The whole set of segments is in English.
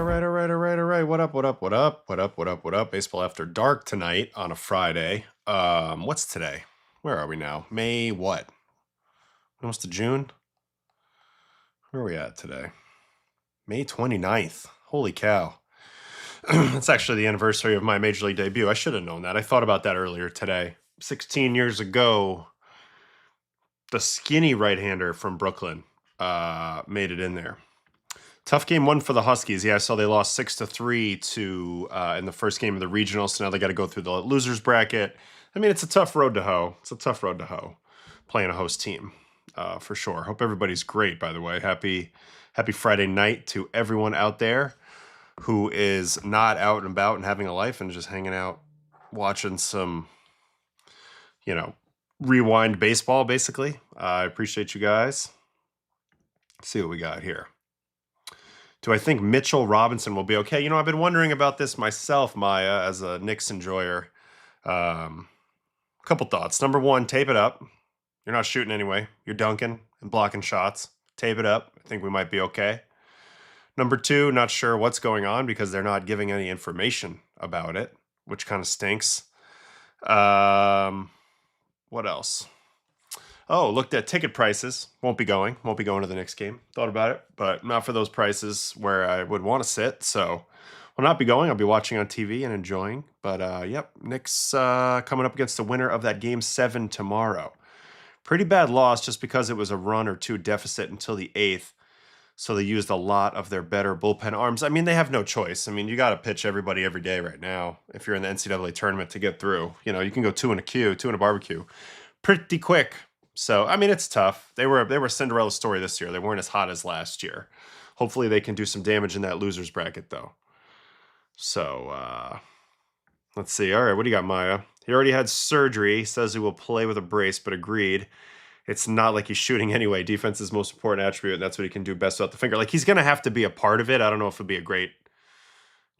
right. What up? Baseball After Dark tonight on a Friday. What's today? Where are we now? May what? Almost to June? Where are we at today? May 29th. Holy cow. It's actually the anniversary of my Major League debut. I should have known that. I thought about that earlier today. 16 years ago, the skinny right-hander from Brooklyn made it in there. Tough game one for the Huskies. Yeah, I saw they lost 6-3 to in the first game of the regional, so now they got to go through the losers bracket. I mean, it's a tough road to hoe. Playing a host team, for sure. Hope everybody's great, by the way. Happy Friday night to everyone out there who is not out and about and having a life and just hanging out, watching some, rewind baseball, basically. I appreciate you guys. Let's see what we got here. Do I think Mitchell Robinson will be okay? I've been wondering about this myself, Maya, as a Knicks enjoyer. Couple thoughts. Number one, tape it up. You're not shooting anyway. You're dunking and blocking shots. Tape it up. I think we might be okay. Number two, not sure what's going on because they're not giving any information about it, which kind of stinks. What else? Oh, looked at ticket prices. Won't be going to the Knicks game. Thought about it, but not for those prices where I would want to sit. So will not be going. I'll be watching on TV and enjoying. But yep, Knicks coming up against the winner of that Game 7 tomorrow. Pretty bad loss just because it was a run or two deficit until the 8th. So they used a lot of their better bullpen arms. I mean, they have no choice. I mean, you got to pitch everybody every day right now if you're in the NCAA tournament to get through. You can go 2 in a barbecue pretty quick. So, I mean, it's tough. They were a Cinderella story this year. They weren't as hot as last year. Hopefully they can do some damage in that losers bracket, though. So, let's see. All right, what do you got, Maya? He already had surgery. He says he will play with a brace, but agreed. It's not like he's shooting anyway. Defense is most important attribute, and that's what he can do best without the finger. Like, he's going to have to be a part of it. I don't know if it'll be a great...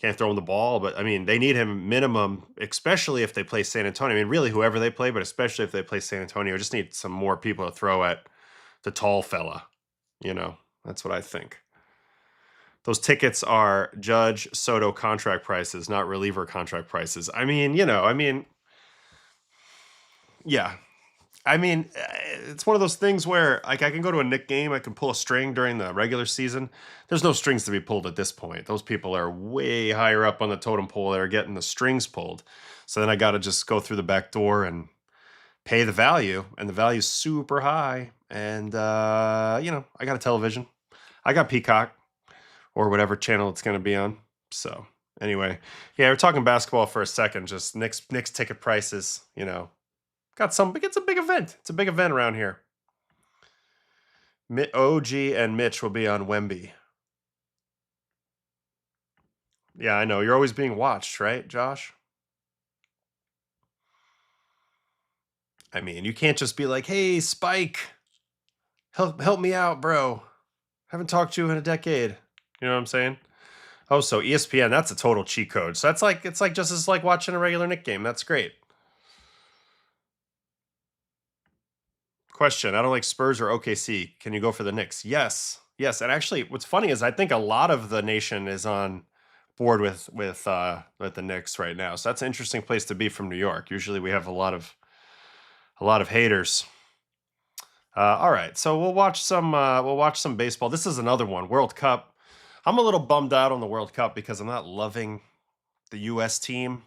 Can't throw him the ball, but, I mean, they need him minimum, especially if they play San Antonio. I mean, really, whoever they play, but especially if they play San Antonio, just need some more people to throw at the tall fella. That's what I think. Those tickets are Judge Soto contract prices, not reliever contract prices. I mean, yeah. I mean, it's one of those things where, like, I can go to a Knick game, I can pull a string during the regular season. There's no strings to be pulled at this point. Those people are way higher up on the totem pole that are getting the strings pulled. So then I got to just go through the back door and pay the value, and the value's super high. And, I got a television. I got Peacock or whatever channel it's going to be on. So anyway, yeah, we're talking basketball for a second, just Knicks ticket prices, it's a big event. It's a big event around here. OG and Mitch will be on Wemby. Yeah, I know. You're always being watched, right, Josh? I mean, you can't just be like, hey, Spike, help me out, bro. Haven't talked to you in a decade. You know what I'm saying? Oh, so ESPN, that's a total cheat code. So it's like just as like watching a regular Knick game. That's great. Question, I don't like Spurs or OKC. Can you go for the Knicks? Yes. And actually, what's funny is I think a lot of the nation is on board with the Knicks right now. So that's an interesting place to be from New York. Usually we have a lot of haters. All right, so we'll watch some baseball. This is another one, World Cup. I'm a little bummed out on the World Cup because I'm not loving the U.S. team,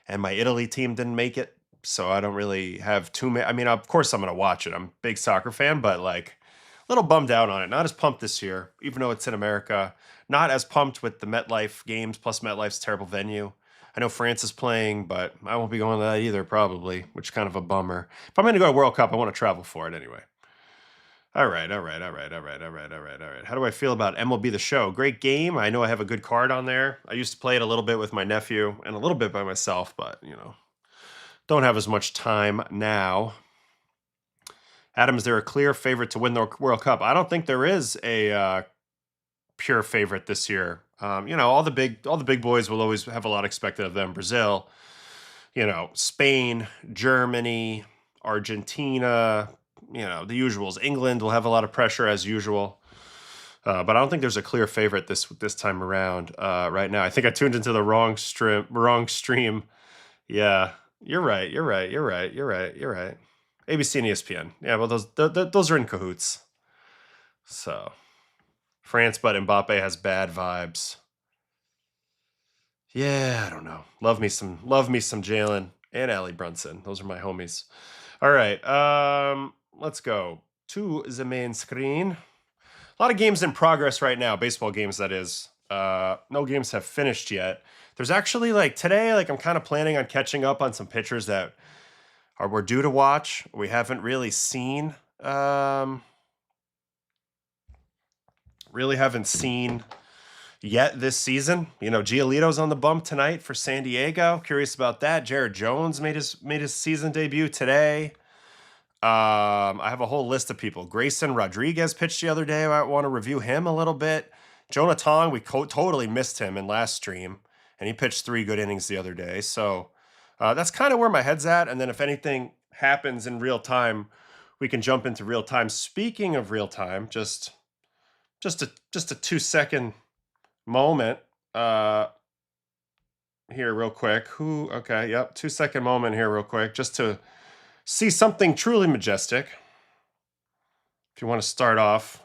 and my Italy team didn't make it. So I don't really have too many. I mean, of course I'm going to watch it. I'm a big soccer fan, but like a little bummed out on it. Not as pumped this year, even though it's in America. Not as pumped with the MetLife games, plus MetLife's a terrible venue. I know France is playing, but I won't be going to that either probably, which is kind of a bummer. If I'm going to go to World Cup, I want to travel for it anyway. All right. How do I feel about MLB The Show? Great game. I know I have a good card on there. I used to play it a little bit with my nephew and a little bit by myself, but, don't have as much time now. Adam, is there a clear favorite to win the World Cup? I don't think there is a pure favorite this year. All the big boys will always have a lot expected of them. Brazil, Spain, Germany, Argentina, the usuals. England will have a lot of pressure as usual. But I don't think there's a clear favorite this time around. Right now, I think I tuned into the wrong stream. Yeah, you're right. You're right. You're right. You're right. You're right. ABC and ESPN. Yeah, well, those are in cahoots. So, France, but Mbappe has bad vibes. Yeah, I don't know. Love me some Jalen and Allie Brunson. Those are my homies. All right, let's go to the main screen. A lot of games in progress right now, baseball games that is. No games have finished yet. There's actually today, I'm kind of planning on catching up on some pitchers that we're due to watch. We haven't really seen. Really haven't seen yet this season. Giolito's on the bump tonight for San Diego. Curious about that. Jared Jones made his season debut today. I have a whole list of people. Grayson Rodriguez pitched the other day. I want to review him a little bit. Jonah Tong, we totally missed him in last stream, and he pitched 3 good innings the other day. So that's kind of where my head's at. And then if anything happens in real time, we can jump into real time. Speaking of real time, just a 2-second moment here real quick. 2-second moment here real quick, just to see something truly majestic. If you want to start off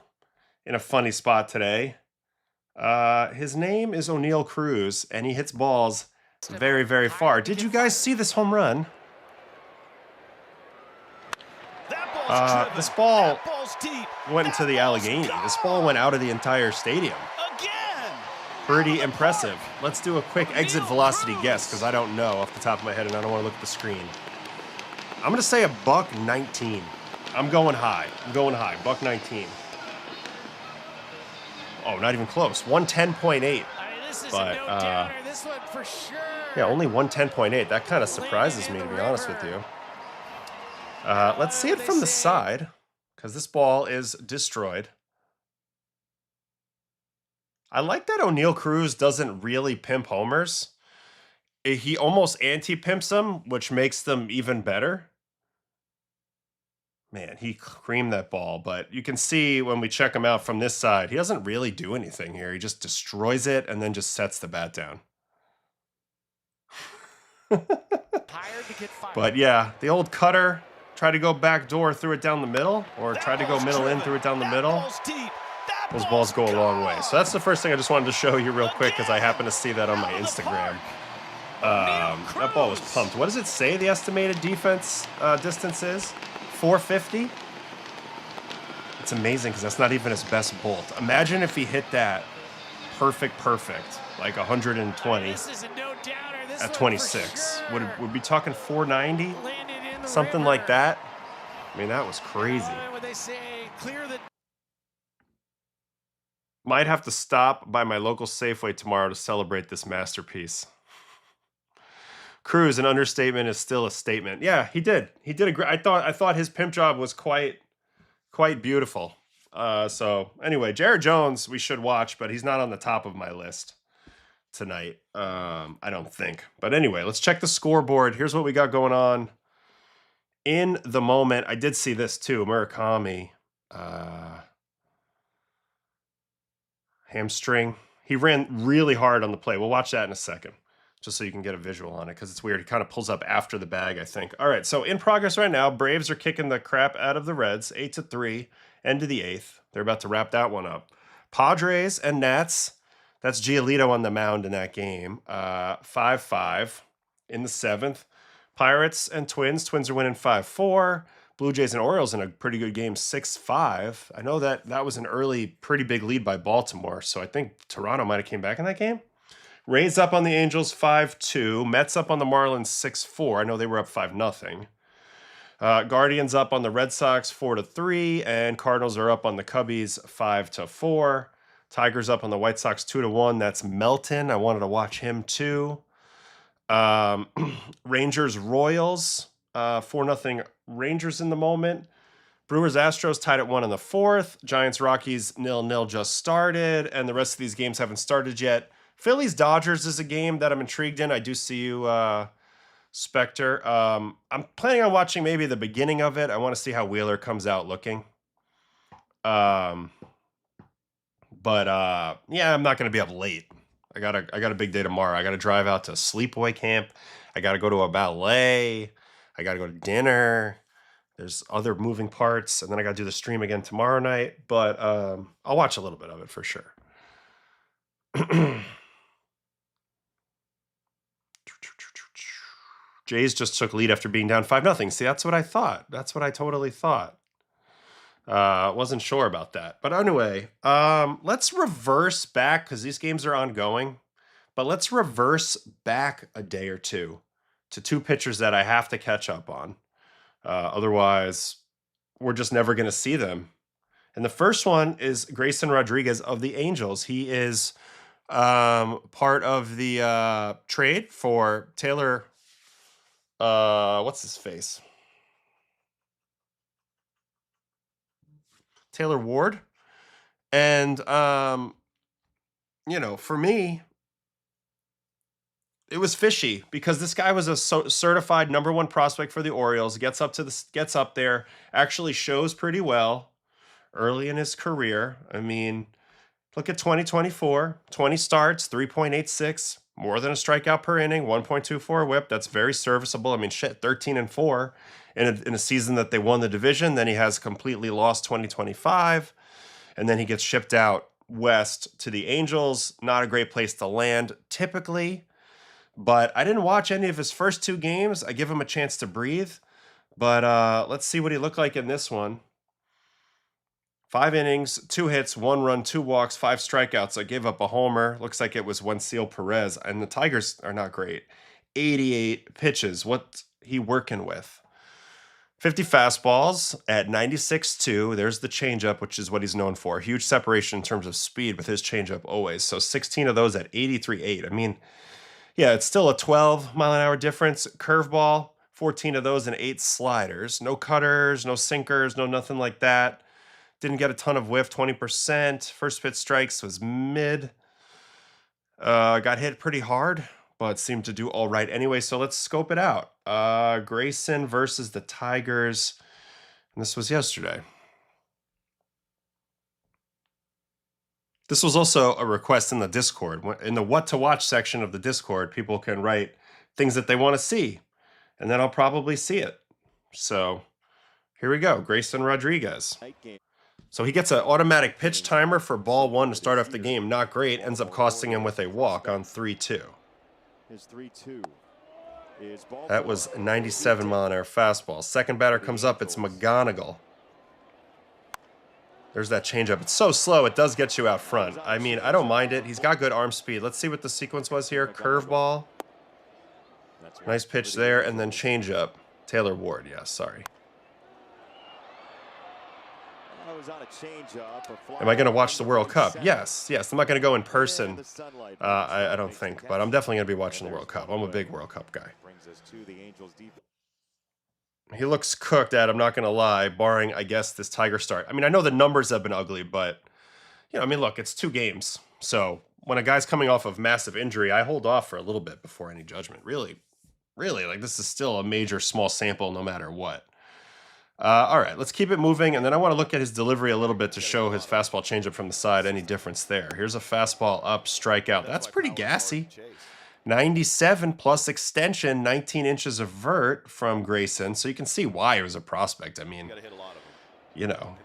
in a funny spot today, his name is Oneil Cruz, and he hits balls very, very far. Did you guys see this home run? This ball went into the Alegheny. This ball went out of the entire stadium. Pretty impressive. Let's do a quick exit velocity guess, because I don't know off the top of my head, and I don't want to look at the screen. I'm going to say $1.19. I'm going high. $1.19. Oh, not even close. 110.8. But, yeah, only 110.8. That kind of surprises me, to be honest with you. Let's see it from the side, because this ball is destroyed. I like that Oneil Cruz doesn't really pimp homers. He almost anti-pimps them, which makes them even better. Man, he creamed that ball, but you can see when we check him out from this side, he doesn't really do anything here. He just destroys it and then just sets the bat down. But yeah, the old cutter, try to go back door, threw it down the middle, or try to go middle in, threw it down the middle. Those balls go a long way. So that's the first thing I just wanted to show you real quick, because I happen to see that on my Instagram. That ball was pumped. What does it say the estimated defense distance is? 450? It's amazing, because that's not even his best bolt. Imagine if he hit that perfect, like 120 at 26. Would we be talking 490? Something like that? I mean, that was crazy. Might have to stop by my local Safeway tomorrow to celebrate this masterpiece. Cruz, an understatement is still a statement. Yeah, he did. He did a great. I thought his pimp job was quite beautiful. So anyway, Jared Jones we should watch, but he's not on the top of my list tonight. I don't think. But anyway, let's check the scoreboard. Here's what we got going on in the moment. I did see this too. Murakami, hamstring. He ran really hard on the play. We'll watch that in a second, just so you can get a visual on it, because it's weird. He kind of pulls up after the bag, I think. All right, so in progress right now, Braves are kicking the crap out of the Reds, 8-3, end of the 8th. They're about to wrap that one up. Padres and Nats, that's Giolito on the mound in that game, 5-5 in the 7th. Pirates and Twins are winning 5-4. Blue Jays and Orioles in a pretty good game, 6-5. I know that was an early, pretty big lead by Baltimore, so I think Toronto might have came back in that game. Rays up on the Angels 5-2. Mets up on the Marlins 6-4. I know they were up 5-0. Guardians up on the Red Sox 4-3, and Cardinals are up on the Cubbies 5-4. Tigers up on the White Sox 2-1. That's Melton. I wanted to watch him too. Rangers Royals 4-0 Rangers in the moment. Brewers Astros tied at 1 in the 4th. Giants Rockies 0-0 just started, and the rest of these games haven't started yet. Phillies Dodgers is a game that I'm intrigued in. I do see you, Spectre. I'm planning on watching maybe the beginning of it. I want to see how Wheeler comes out looking. But yeah, I'm not going to be up late. I got a big day tomorrow. I got to drive out to sleepaway camp. I got to go to a ballet. I got to go to dinner. There's other moving parts, and then I got to do the stream again tomorrow night. But I'll watch a little bit of it for sure. Jays just took lead after being down 5-0. See, that's what I thought. That's what I totally thought. Wasn't sure about that. But anyway, let's reverse back because these games are ongoing. But let's reverse back a day or two to two pitchers that I have to catch up on. Otherwise, we're just never going to see them. And the first one is Grayson Rodriguez of the Angels. He is part of the trade for Taylor. What's his face? Taylor Ward. And, you know, for me, it was fishy because this guy was a certified #1 prospect for the Orioles. Gets up there, actually shows pretty well early in his career. I mean, look at 2024, 20 starts, 3.86, more than a strikeout per inning, 1.24 whip. That's very serviceable. I mean, shit, 13-4 in a season that they won the division. Then he has completely lost 2025, and then he gets shipped out west to the Angels. Not a great place to land typically. But I didn't watch any of his first two games. I give him a chance to breathe. But let's see what he looked like in this one. 5 innings, 2 hits, 1 run, 2 walks, 5 strikeouts. I gave up a homer. Looks like it was Oneil Perez. And the Tigers are not great. 88 pitches. What's he working with? 50 fastballs at 96.2. There's the changeup, which is what he's known for. Huge separation in terms of speed with his changeup always. So 16 of those at 83.8. I mean, yeah, it's still a 12-mile-an-hour difference. Curveball, 14 of those and 8 sliders. No cutters, no sinkers, no nothing like that. Didn't get a ton of whiff, 20%. First pitch strikes was mid. Got hit pretty hard, but seemed to do all right anyway. So let's scope it out. Grayson versus the Tigers. And this was yesterday. This was also a request in the Discord. In the what to watch section of the Discord, people can write things that they want to see, and then I'll probably see it. So here we go, Grayson Rodriguez. So he gets an automatic pitch timer for ball 1 to start off the game. Not great. Ends up costing him with a walk on 3-2. That was a 97-mile-an-hour fastball. Second batter comes up. It's McGonigal. There's that changeup. It's so slow, it does get you out front. I mean, I don't mind it. He's got good arm speed. Let's see what the sequence was here. Curveball. Nice pitch there, and then changeup. Taylor Ward, yeah, sorry. Am I going to watch the World Cup? Yes. I'm not going to go in person, I don't think, but I'm definitely going to be watching the World Cup. I'm a big World Cup guy. He looks cooked, Ed. I'm not going to lie, barring, I guess, this Tiger start. I mean, I know the numbers have been ugly, but, you know, I mean, look, it's 2 games. So when a guy's coming off of massive injury, I hold off for a little bit before any judgment. Really, like, this is still a major small sample no matter what. All right, let's keep it moving, and then I want to look at his delivery a little bit to show his fastball changeup from the side, any difference there. Here's a fastball up, strikeout. That's pretty gassy. 97 plus extension, 19 inches of vert from Grayson. So you can see why he was a prospect. I mean, you know,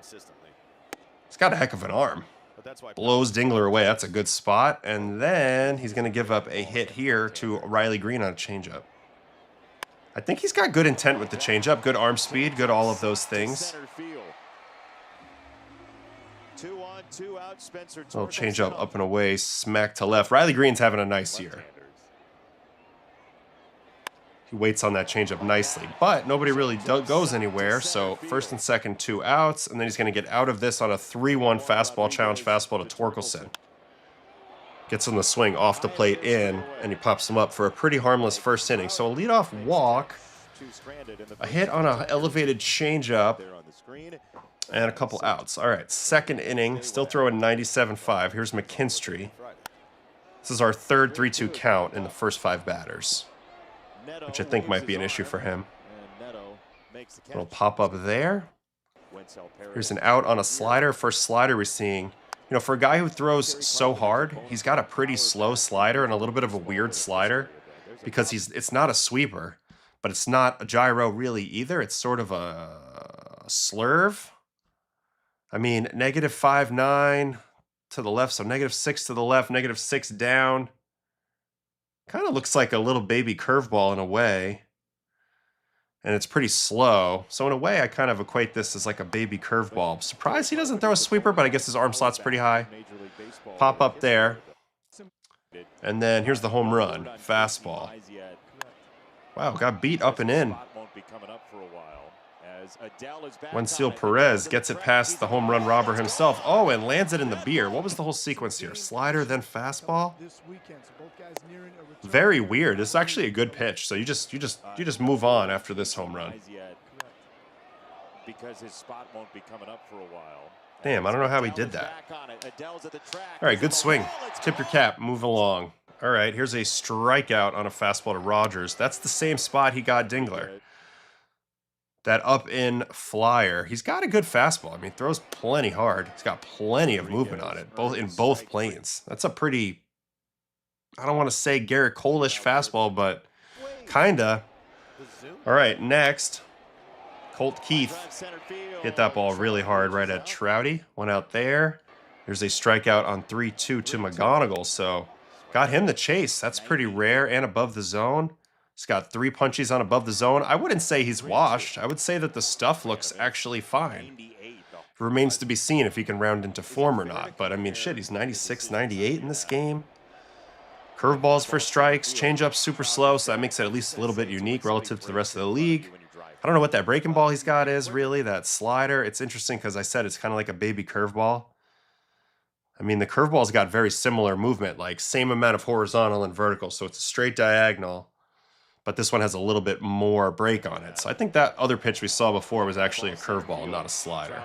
he's got a heck of an arm. Blows Dingler away. That's a good spot. And then he's going to give up a hit here to Riley Green on a changeup. I think he's got good intent with the changeup, good arm speed, good all of those things. Little changeup up and away, smack to left. Riley Green's having a nice year. He waits on that changeup nicely, but nobody really goes anywhere. So first and second, 2 outs, and then he's going to get out of this on a 3-1 fastball challenge fastball to Torkelson. Gets on the swing off the plate in, and he pops him up for a pretty harmless first inning. So a leadoff walk, a hit on an elevated changeup, and a couple outs. All right, second inning, still throwing 97.5. Here's McKinstry. This is our third 3-2 count in the first 5 batters, which I think might be an issue for him. Little pop up there. Here's an out on a slider. First slider we're seeing You know, for a guy who throws so hard, he's got a pretty slow slider and a little bit of a weird slider because it's not a sweeper, but it's not a gyro really either. It's sort of a slurve. I mean, -5.9 to the left, so -6 to the left, -6 down. Kind of looks like a little baby curveball in a way. And it's pretty slow. So in a way, I kind of equate this as like a baby curveball. I'm surprised he doesn't throw a sweeper, but I guess his arm slot's pretty high. Pop up there. And then here's the home run. Fastball. Wow, got beat up and in. Oneil Perez gets it past the home run robber himself. Oh, and lands it in the beer. What was the whole sequence here? Slider, then fastball? Very weird. It's actually a good pitch. So you just move on after this home run. Damn, I don't know how he did that. All right, good swing. Tip your cap. Move along. All right, here's a strikeout on a fastball to Rogers. That's the same spot he got Dingler. That up in flyer. He's got a good fastball. I mean, throws plenty hard. He's got plenty of movement on it, both planes. That's a pretty, I don't want to say Garrett Cole-ish fastball, but kinda. All right, next, Colt Keith hit that ball really hard right at Trouty. One out there. There's a strikeout on 3-2 to McGonigal, so got him the chase. That's pretty rare and above the zone. He's got 3 punchies on above the zone. I wouldn't say he's washed. I would say that the stuff looks actually fine. It remains to be seen if he can round into form or not. But, I mean, shit, he's 96, 98 in this game. Curveballs for strikes. Changeup super slow, so that makes it at least a little bit unique relative to the rest of the league. I don't know what that breaking ball he's got is, really. That slider. It's interesting because I said it's kind of like a baby curveball. I mean, the curveball's got very similar movement, like same amount of horizontal and vertical, so it's a straight diagonal. But this one has a little bit more break on it. So I think that other pitch we saw before was actually a curveball, not a slider.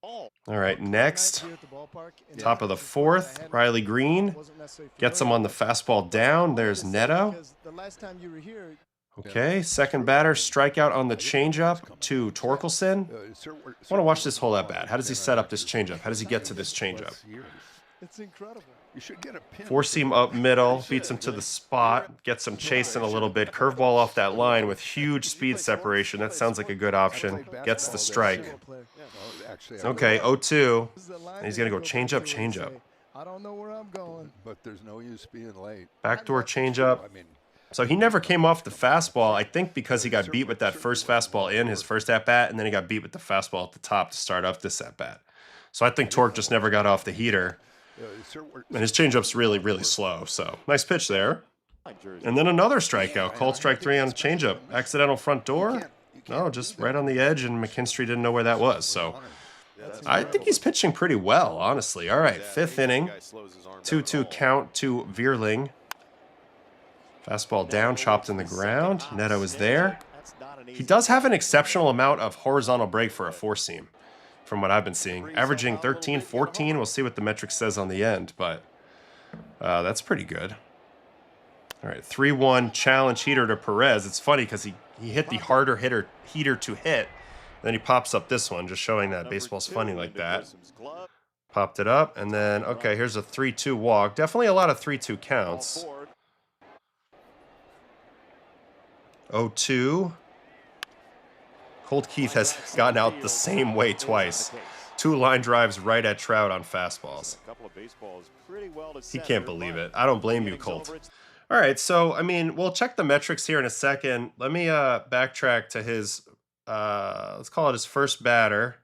All right, next, top of the 4th, Riley Green gets him on the fastball down. There's Neto. Okay, second batter, strikeout on the changeup to Torkelson. I want to watch this whole at bat. How does he set up this changeup? How does he get to this changeup? It's incredible. Four-seam up middle, beats him to the spot, gets him chasing a little bit. Curveball off that line with huge speed separation. That sounds like a good option. Gets the strike. Okay, 0-2. And he's going to go changeup, changeup. I don't know where I'm going, but there's no use being late. Backdoor changeup. So he never came off the fastball, I think because he got beat with that first fastball in his first at-bat, and then he got beat with the fastball at the top to start off this at-bat. So I think Torque just never got off the heater. And his changeup's really, really slow. So nice pitch there. And then another strikeout. Called strike 3 on the changeup. Accidental front door? No, just right on the edge, and McKinstry didn't know where that was. So I think he's pitching pretty well, honestly. All right, 5th inning. 2-2 count to Vierling. Fastball down, chopped in the ground. Neto is there. He does have an exceptional amount of horizontal break for a four-seam, from what I've been seeing. Averaging 13, 14. We'll see what the metric says on the end, but that's pretty good. All right, 3-1 challenge heater to Perez. It's funny because he hit the harder heater to hit. Then he pops up this one, just showing that baseball's funny like that. Popped it up, and then, okay, here's a 3-2 walk. Definitely a lot of 3-2 counts. 0-2. Colt Keith has gotten out the same way twice. 2 line drives right at Trout on fastballs. He can't believe it. I don't blame you, Colt. All right, so, I mean, we'll check the metrics here in a second. Let me backtrack to his, let's call it his first batter.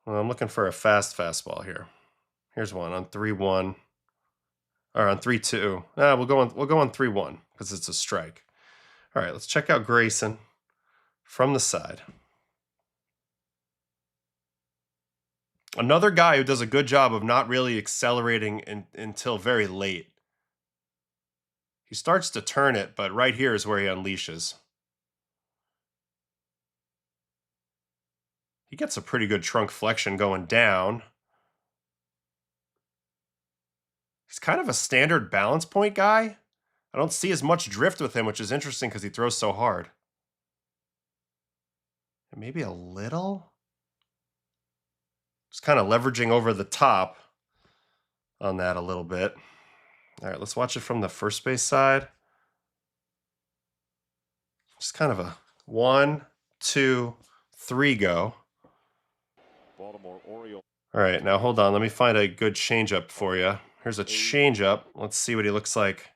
Well, I'm looking for a fast fastball here. Here's one on 3-1. Or on 3-2. We'll go on 3-1 because it's a strike. All right, let's check out Grayson from the side. Another guy who does a good job of not really accelerating until very late. He starts to turn it, but right here is where he unleashes. He gets a pretty good trunk flexion going down. He's kind of a standard balance point guy. I don't see as much drift with him, which is interesting because he throws so hard. And maybe a little? Just kind of leveraging over the top on that a little bit. All right, let's watch it from the first base side. Just kind of a 1, 2, 3 go. Baltimore Orioles. All right, now hold on. Let me find a good changeup for you. Here's a changeup. Let's see what he looks like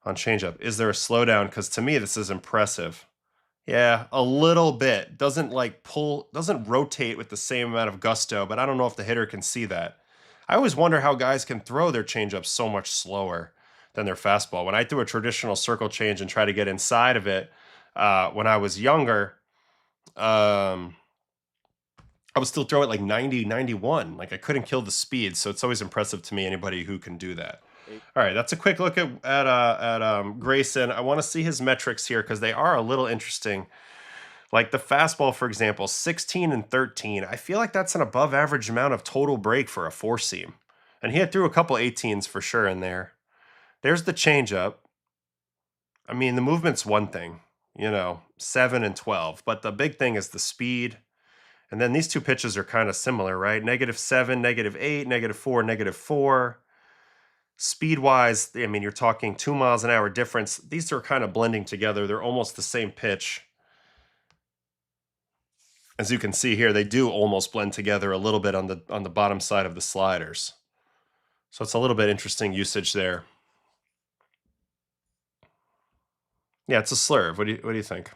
on changeup. Is there a slowdown? Because to me, this is impressive. Yeah, a little bit. Doesn't like pull, doesn't rotate with the same amount of gusto, but I don't know if the hitter can see that. I always wonder how guys can throw their changeup so much slower than their fastball. When I threw a traditional circle change and try to get inside of it when I was younger, I would still throw it like 90, 91. Like I couldn't kill the speed, so it's always impressive to me, anybody who can do that. All right, that's a quick look at Grayson. I want to see his metrics here because they are a little interesting. Like the fastball, for example, 16 and 13. I feel like that's an above average amount of total break for a four seam. And he had threw a couple 18s for sure in there. There's the changeup. I mean, the movement's one thing, 7 and 12. But the big thing is the speed. And then these two pitches are kind of similar, right? -7, -8, -4, -4. Speed-wise, I mean, you're talking 2 miles an hour difference. These are kind of blending together. They're almost the same pitch. As you can see here, they do almost blend together a little bit on the bottom side of the sliders. So it's a little bit interesting usage there. Yeah, it's a slurve. What do you think?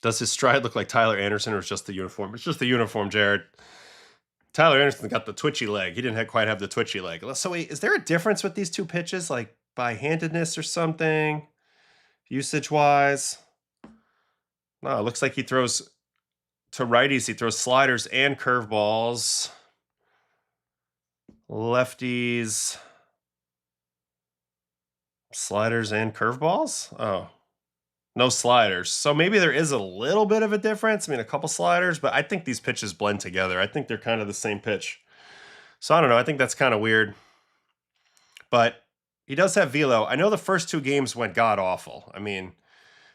Does his stride look like Tyler Anderson, or is just the uniform? It's just the uniform, Jared. Tyler Anderson got the twitchy leg. He didn't quite have the twitchy leg. So wait, is there a difference with these two pitches, like by handedness or something, usage-wise? No, it looks like he throws to righties. He throws sliders and curveballs. Lefties, sliders and curveballs? Oh. No sliders. So maybe there is a little bit of a difference. I mean, a couple sliders, but I think these pitches blend together. I think they're kind of the same pitch. So I don't know. I think that's kind of weird. But he does have velo. I know the first 2 games went god-awful. I mean,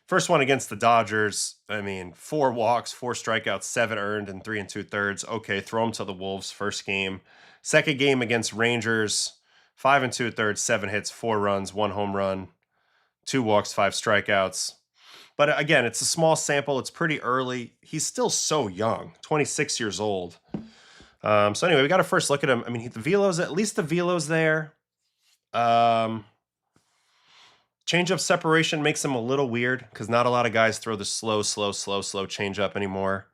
first one against the Dodgers, 4 walks, 4 strikeouts, 7 earned, and 3 2/3. Okay, throw him to the Wolves first game. Second game against Rangers, 5 2/3, 7 hits, 4 runs, 1 home run, 2 walks, 5 strikeouts. But again, it's a small sample. It's pretty early. He's still so young, 26 years old. So anyway, we got to first look at him. I mean, the velo's, at least the velo's there. Change-up separation makes him a little weird because not a lot of guys throw the slow change-up anymore.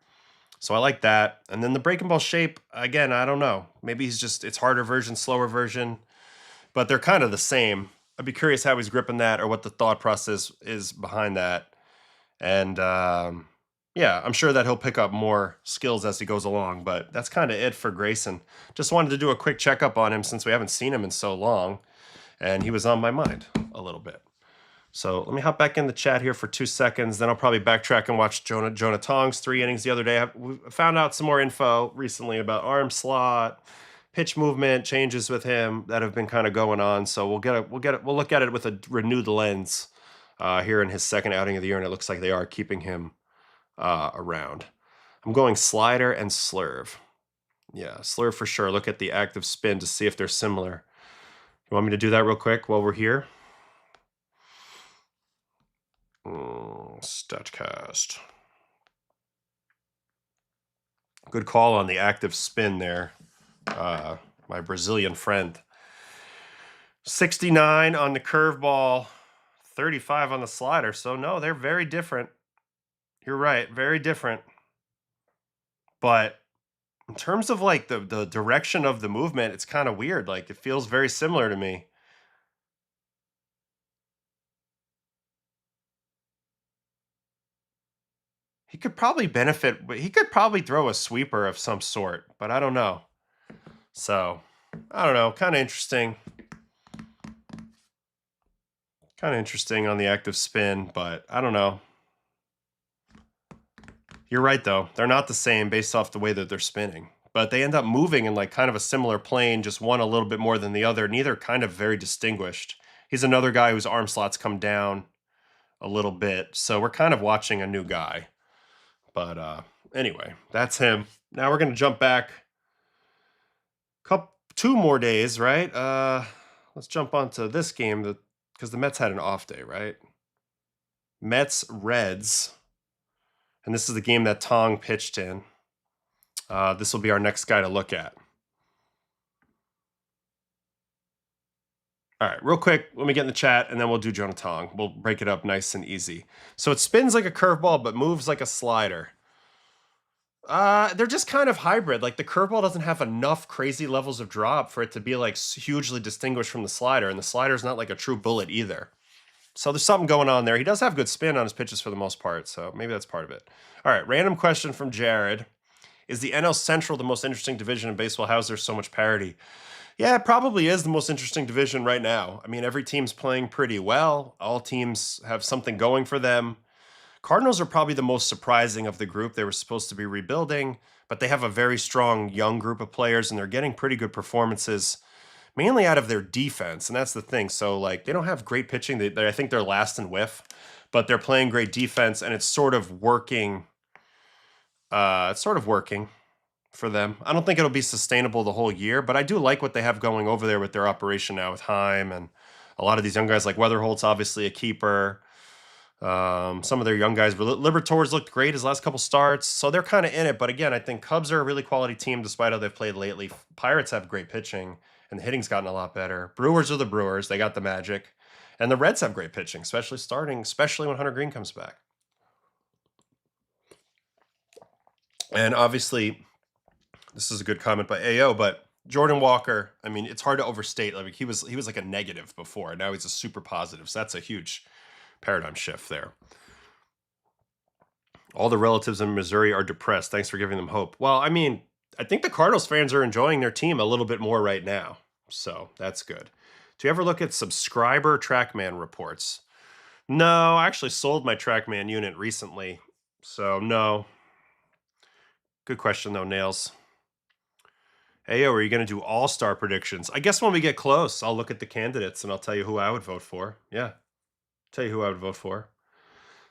So I like that. And then the breaking ball shape, again, I don't know. Maybe it's harder version, slower version, but they're kind of the same. I'd be curious how he's gripping that or what the thought process is behind that. And yeah, I'm sure that he'll pick up more skills as he goes along, but that's kind of it for Grayson. Just wanted to do a quick checkup on him since we haven't seen him in so long, and he was on my mind a little bit. So let me hop back in the chat here for 2 seconds, then I'll probably backtrack and watch Jonah Tong's 3 innings the other day. We found out some more info recently about arm slot, pitch movement changes with him that have been kind of going on. So we'll look at it with a renewed lens here in his second outing of the year, and it looks like they are keeping him around. I'm going slider and slurve. Yeah, slurve for sure. Look at the active spin to see if they're similar. You want me to do that real quick while we're here? Statcast. Good call on the active spin there, my Brazilian friend. 69 on the curveball, 35 on the slider. So no, they're very different. You're right, very different. But in terms of like the direction of the movement, it's kind of weird. Like it feels very similar to me. He could probably benefit. He could probably throw a sweeper of some sort, but I don't know. So, I don't know. Kind of interesting. Kind of interesting on the active spin, but I don't know. You're right, though. They're not the same based off the way that they're spinning. But they end up moving in like kind of a similar plane, just one a little bit more than the other. Neither kind of very distinguished. He's another guy whose arm slots come down a little bit. So we're kind of watching a new guy. But anyway, that's him. Now we're going to jump back two more days, right? Let's jump onto this game because the Mets had an off day, right? Mets Reds. And this is the game that Tong pitched in. This will be our next guy to look at. All right, real quick, let me get in the chat, and then we'll do Jonah Tong. We'll break it up nice and easy. So it spins like a curveball, but moves like a slider. They're just kind of hybrid. Like, the curveball doesn't have enough crazy levels of drop for it to be, like, hugely distinguished from the slider, and the slider's not like a true bullet either. So there's something going on there. He does have good spin on his pitches for the most part, so maybe that's part of it. All right, random question from Jared. Is the NL Central the most interesting division in baseball? How is there so much parity? Yeah, it probably is the most interesting division right now. I mean, every team's playing pretty well. All teams have something going for them. Cardinals are probably the most surprising of the group. They were supposed to be rebuilding, but they have a very strong young group of players, and they're getting pretty good performances, mainly out of their defense, and that's the thing. So, like, they don't have great pitching. I think they're last in whiff, but they're playing great defense, and it's sort of working. It's sort of working for them. I don't think it'll be sustainable the whole year, but I do like what they have going over there with their operation now with Heim and a lot of these young guys like Weatherholt's obviously a keeper. Some of their young guys, Liberators looked great his last couple starts, so they're kind of in it. But again, I think Cubs are a really quality team despite how they've played lately. Pirates have great pitching, and the hitting's gotten a lot better. Brewers are the Brewers. They got the magic. And the Reds have great pitching, especially when Hunter Green comes back. And obviously, this is a good comment by AO, but Jordan Walker, I mean, it's hard to overstate. Like, he was like a negative before. Now he's a super positive. So that's a huge paradigm shift there. All the relatives in Missouri are depressed. Thanks for giving them hope. Well, I mean, I think the Cardinals fans are enjoying their team a little bit more right now. So that's good. Do you ever look at subscriber TrackMan reports? No, I actually sold my TrackMan unit recently. So no. Good question though, Nails. Ayo, are you going to do all-star predictions? I guess when we get close, I'll look at the candidates and I'll tell you who I would vote for. Yeah, tell you who I would vote for.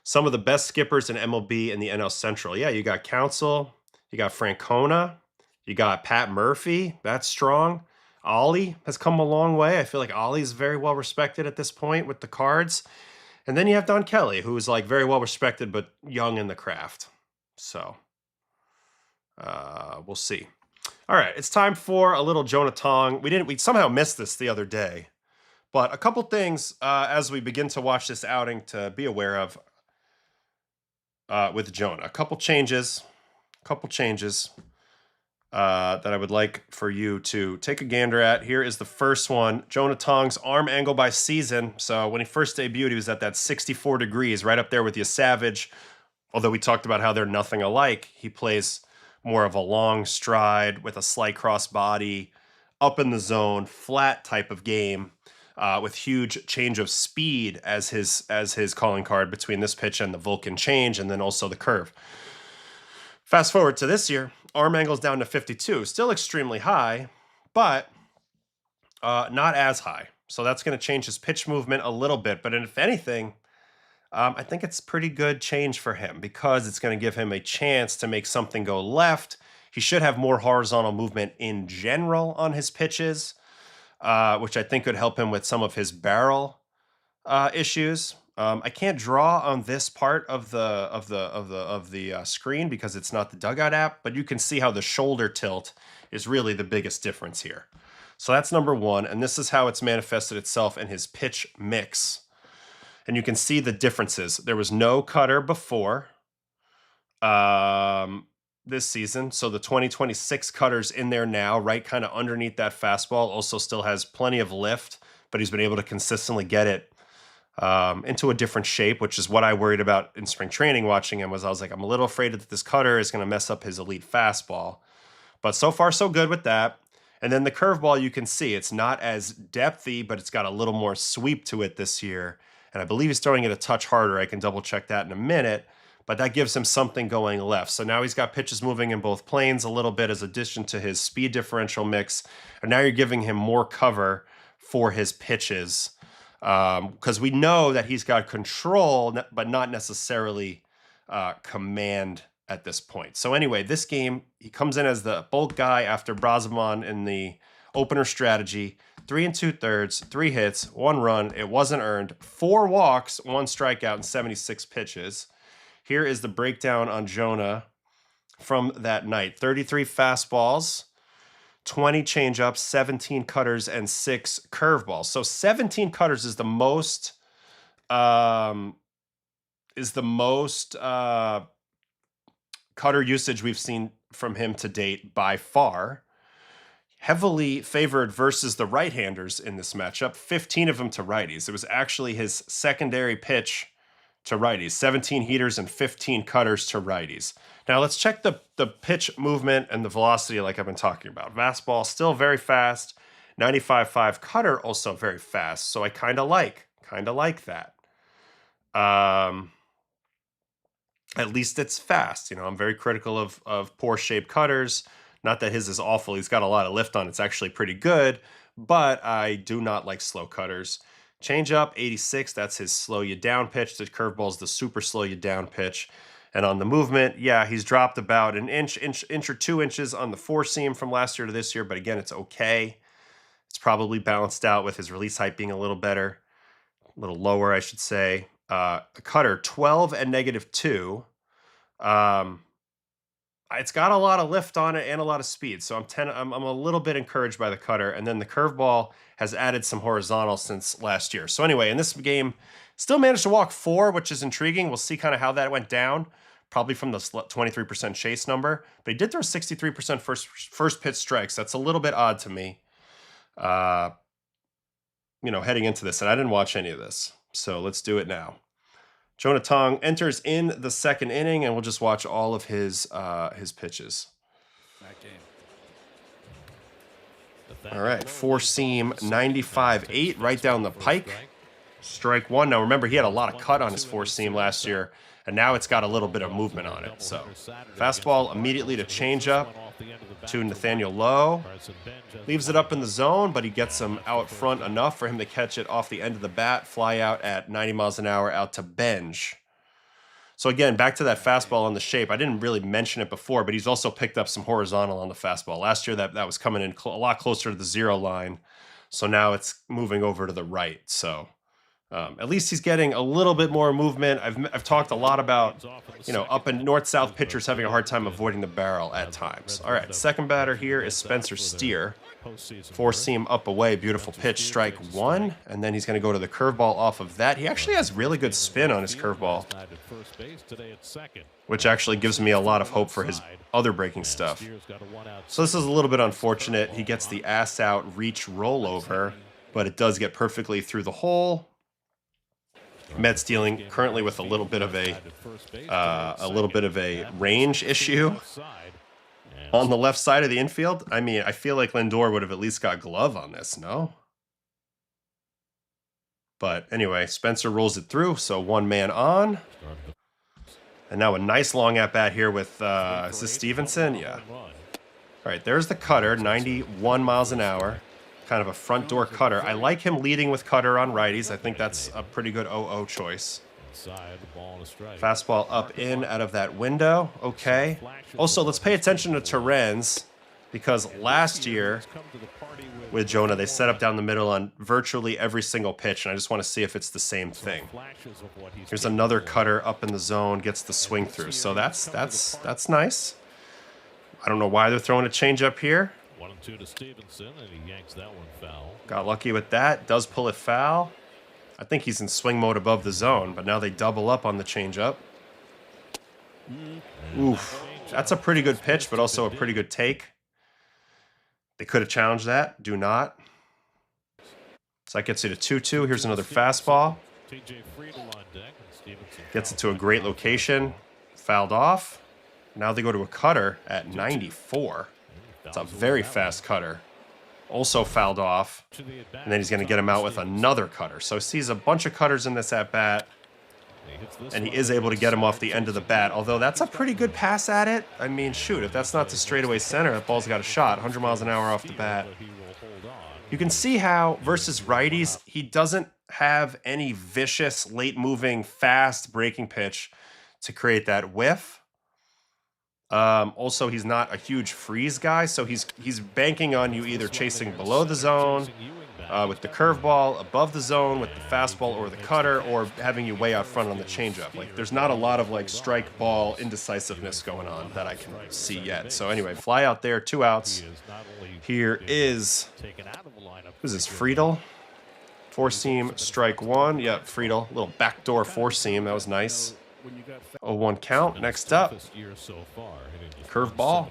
Some of the best skippers in MLB and the NL Central. Yeah, you got Counsell, you got Francona, you got Pat Murphy. That's strong. Ollie has come a long way. I feel like Ollie's very well respected at this point with the Cards. And then you have Don Kelly, who is like very well respected but young in the craft. So we'll see. All right, it's time for a little Jonah Tong. We somehow missed this the other day, but a couple things as we begin to watch this outing to be aware of with Jonah. A couple changes that I would like for you to take a gander at. Here is the first one. Jonah Tong's arm angle by season. So when he first debuted, he was at that 64 degrees, right up there with Savage. Although we talked about how they're nothing alike, he plays more of a long stride with a slight cross body, up in the zone, flat type of game, with huge change of speed as his calling card between this pitch and the Vulcan change, and then also the curve. Fast forward to this year, arm angle's down to 52, still extremely high, but not as high. So that's going to change his pitch movement a little bit. But if anything, I think it's pretty good change for him because it's going to give him a chance to make something go left. He should have more horizontal movement in general on his pitches, which I think could help him with some of his barrel issues. I can't draw on this part of the screen because it's not the Dugout app, but you can see how the shoulder tilt is really the biggest difference here. So that's number one, and this is how it's manifested itself in his pitch mix. And you can see the differences. There was no cutter before this season. So the 2026 cutter's in there now, right kind of underneath that fastball. Also still has plenty of lift, but he's been able to consistently get it into a different shape, which is what I worried about in spring training watching him. I was like, I'm a little afraid that this cutter is going to mess up his elite fastball. But so far, so good with that. And then the curveball, you can see it's not as depthy, but it's got a little more sweep to it this year. And I believe he's throwing it a touch harder. I can double check that in a minute, but that gives him something going left. So now he's got pitches moving in both planes a little bit as addition to his speed differential mix. And now you're giving him more cover for his pitches. because we know that he's got control, but not necessarily command at this point. So anyway, this game, he comes in as the bulk guy after Braziman in the opener strategy. 3 2/3, 3 hits, 1 run. It wasn't earned. 4 walks, 1 strikeout, and 76 pitches. Here is the breakdown on Jonah from that night. 33 fastballs, 20 changeups, 17 cutters, and 6 curveballs. So 17 cutters is the most cutter usage we've seen from him to date by far. Heavily favored versus the right-handers in this matchup, 15 of them to righties. It was actually his secondary pitch to righties, 17 heaters and 15 cutters to righties. Now let's check the pitch movement and the velocity like I've been talking about. Fastball still very fast, 95.5 cutter also very fast. So I kind of like that. At least it's fast. You know, I'm very critical of poor shaped cutters. Not that his is awful. He's got a lot of lift on. It's actually pretty good, but I do not like slow cutters. Changeup, 86. That's his slow you down pitch. The curveball's the super slow you down pitch. And on the movement, yeah, he's dropped about an inch or 2 inches on the 4-seam from last year to this year. But again, it's okay. It's probably balanced out with his release height being a little better, a little lower, I should say. The cutter, 12 and -2. It's got a lot of lift on it and a lot of speed, so I'm a little bit encouraged by the cutter. And then the curveball has added some horizontal since last year. So anyway, in this game, still managed to walk 4, which is intriguing. We'll see kind of how that went down, probably from the 23% chase number. But he did throw 63% first pitch strikes. That's a little bit odd to me, you know, heading into this. And I didn't watch any of this, so let's do it now. Jonah Tong enters in the 2nd inning, and we'll just watch all of his pitches. All right, 4-seam, 95.8, right down the pike. Strike 1. Now remember, he had a lot of cut on his 4-seam last year, and now it's got a little bit of movement on it. So fastball immediately to changeup to Nathaniel Lowe. Leaves it up in the zone, but he gets him out front enough for him to catch it off the end of the bat, fly out at 90 miles an hour out to Benj. So again, back to that fastball on the shape. I didn't really mention it before, but he's also picked up some horizontal on the fastball. Last year, that was coming in a lot closer to the 0 line. So now it's moving over to the right. So at least he's getting a little bit more movement. I've talked a lot about, you know, up and north-south pitchers having a hard time avoiding the barrel at times. All right, second batter here is Spencer Steer. 4-seam up away, beautiful pitch, strike 1, and then he's going to go to the curveball off of that. He actually has really good spin on his curveball, which actually gives me a lot of hope for his other breaking stuff. So this is a little bit unfortunate. He gets the ass out reach rollover, but it does get perfectly through the hole. Mets dealing currently with a little bit of a range issue on the left side of the infield. I mean, I feel like Lindor would have at least got glove on this, no? But anyway, Spencer rolls it through, so 1 man on. And now a nice long at-bat here with, is this Stevenson? Yeah. All right, there's the cutter, 91 miles an hour. Kind of a front door cutter. I like him leading with cutter on righties. I think that's a pretty good 0-0 choice. Fastball up in out of that window. Okay. Also, let's pay attention to Terrens, because last year with Jonah, they set up down the middle on virtually every single pitch, and I just want to see if it's the same thing. Here's another cutter up in the zone, gets the swing through. So that's nice. I don't know why they're throwing a changeup here. 1-2 to Stevenson, and he yanks that one foul. Got lucky with that. Does pull it foul. I think he's in swing mode above the zone, but now they double up on the changeup. Oof. That's a pretty good pitch, but also a pretty good take. They could have challenged that. Do not. So that gets you to 2-2. Here's another fastball. Gets it to a great location. Fouled off. Now they go to a cutter at 94. It's a very fast cutter. Also fouled off. And then he's going to get him out with another cutter. So he sees a bunch of cutters in this at-bat. And he is able to get him off the end of the bat. Although that's a pretty good pass at it. I mean, shoot, if that's not the straightaway center, that ball's got a shot. 100 miles an hour off the bat. You can see how, versus righties, he doesn't have any vicious, late-moving, fast breaking pitch to create that whiff. Also, he's not a huge freeze guy, so he's banking on you either chasing below the zone with the curveball, above the zone with the fastball or the cutter, or having you way out front on the changeup. Like, there's not a lot of like strike ball indecisiveness going on that I can see yet. So anyway, fly out there, 2 outs. Here is, who's this, Friedel? 4-seam, strike 1. Yep, Friedel, little backdoor 4-seam. That was nice. 0-1 count. Next up, curveball.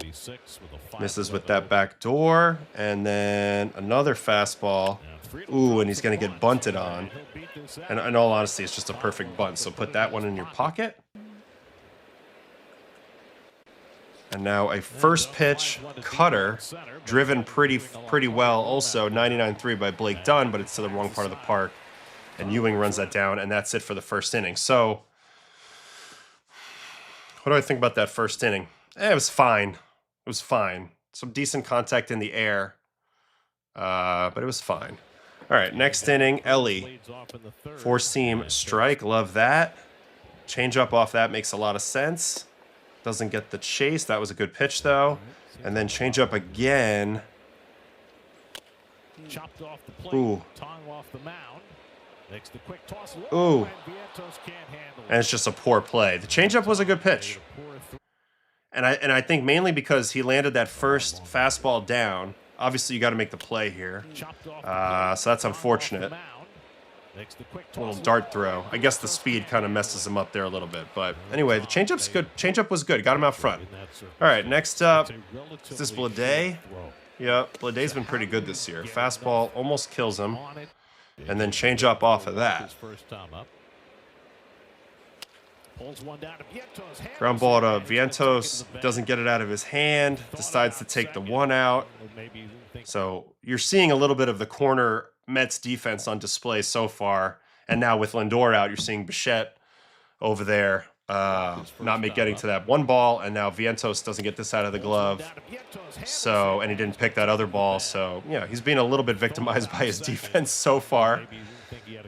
Misses with that back door. And then another fastball. Ooh, and he's going to get bunted on. And in all honesty, it's just a perfect bunt. So put that one in your pocket. And now a first pitch cutter, driven pretty well. Also 99.3 by Blake Dunn, but it's to the wrong part of the park. And Ewing runs that down, and that's it for the first inning. So what do I think about that first inning? It was fine. It was fine. Some decent contact in the air, but it was fine. All right, next inning, Ellie. 4-seam strike, love that. Change up off that makes a lot of sense. Doesn't get the chase. That was a good pitch, though. And then change up again. Ooh. Ooh. And it's just a poor play. The changeup was a good pitch. And I think mainly because he landed that first fastball down. Obviously, you got to make the play here. So that's unfortunate. A little dart throw. I guess the speed kind of messes him up there a little bit. But anyway, the changeup's good. Changeup was good. Got him out front. All right, next up, is this Blade? Yep, Blade's been pretty good this year. Fastball almost kills him. And then change up off of that. Ground ball to Vientos. Doesn't get it out of his hand. Decides to take the 1 out. So you're seeing a little bit of the corner Mets defense on display so far. And now with Lindor out, you're seeing Bichette over there not getting to that 1 ball. And now Vientos doesn't get this out of the glove. So, and he didn't pick that other ball. So, yeah, he's being a little bit victimized by his defense so far.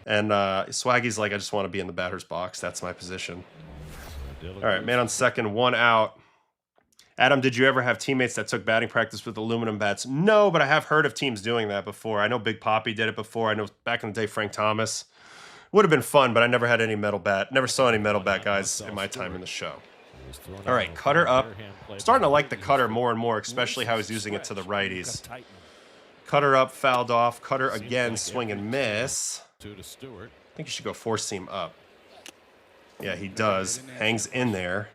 And Swaggy's like, I just want to be in the batter's box. That's my position. All right, man on second, 1 out. Adam, did you ever have teammates that took batting practice with aluminum bats? No, but I have heard of teams doing that before. I know Big Papi did it before. I know back in the day, Frank Thomas. Would have been fun, but I never had any metal bat. Never saw any metal bat guys in my time in the show. All right, cutter up. Starting to like the cutter more and more, especially how he's using it to the righties. Cutter up, fouled off. Cutter again, swing and miss. I think he should go 4-seam up. Yeah, he does. Hangs in there.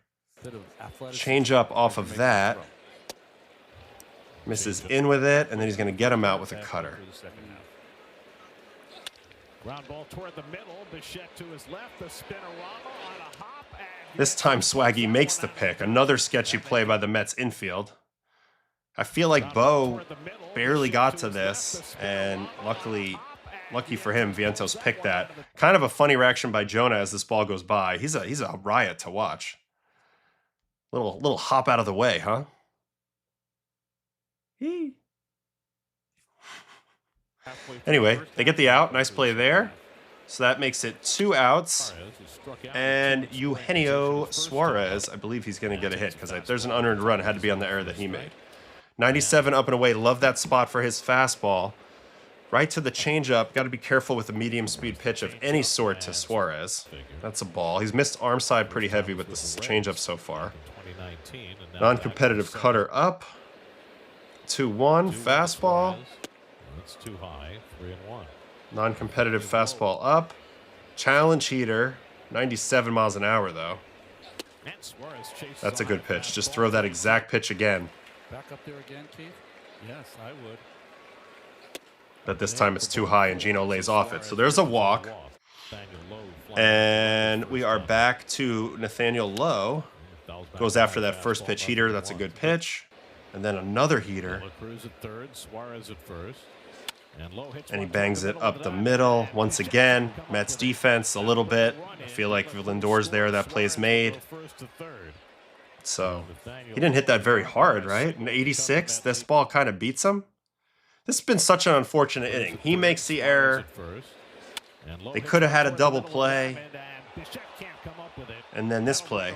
Change up off of that. Misses in with it, and then he's going to get him out with a cutter. This time Swaggy makes the pick. Another sketchy play by the Mets infield. I feel like Bo barely got to this, and lucky for him, Vientos picked that. Kind of a funny reaction by Jonah as this ball goes by. He's a riot to watch. Little hop out of the way, huh? Anyway, they get the out. Nice play there. So that makes it 2 outs. And Eugenio Suarez, I believe he's going to get a hit because there's an unearned run. It had to be on the error that he made. 97 up and away. Love that spot for his fastball. Right to the changeup. Got to be careful with a medium speed pitch of any sort to Suarez. That's a ball. He's missed arm side pretty heavy with this changeup so far. Non-competitive cutter up. 2-1 fastball. That's too high. 3-1. Non-competitive fastball up. Challenge heater. 97 miles an hour though. That's a good pitch. Just throw that exact pitch again. Back up there again, Keith? Yes, I would. But this time it's too high and Gino lays off it. So there's a walk. And we are back to Nathaniel Lowe. Goes after that first pitch heater. That's a good pitch. And then another heater. Cruz at third, Suarez at first. And he bangs it up the middle. Once again, Mets defense a little bit. I feel like Lindor's there. That play's made. So he didn't hit that very hard, right? In 86, this ball kind of beats him. This has been such an unfortunate inning. He makes the error. They could have had a double play. And then this play.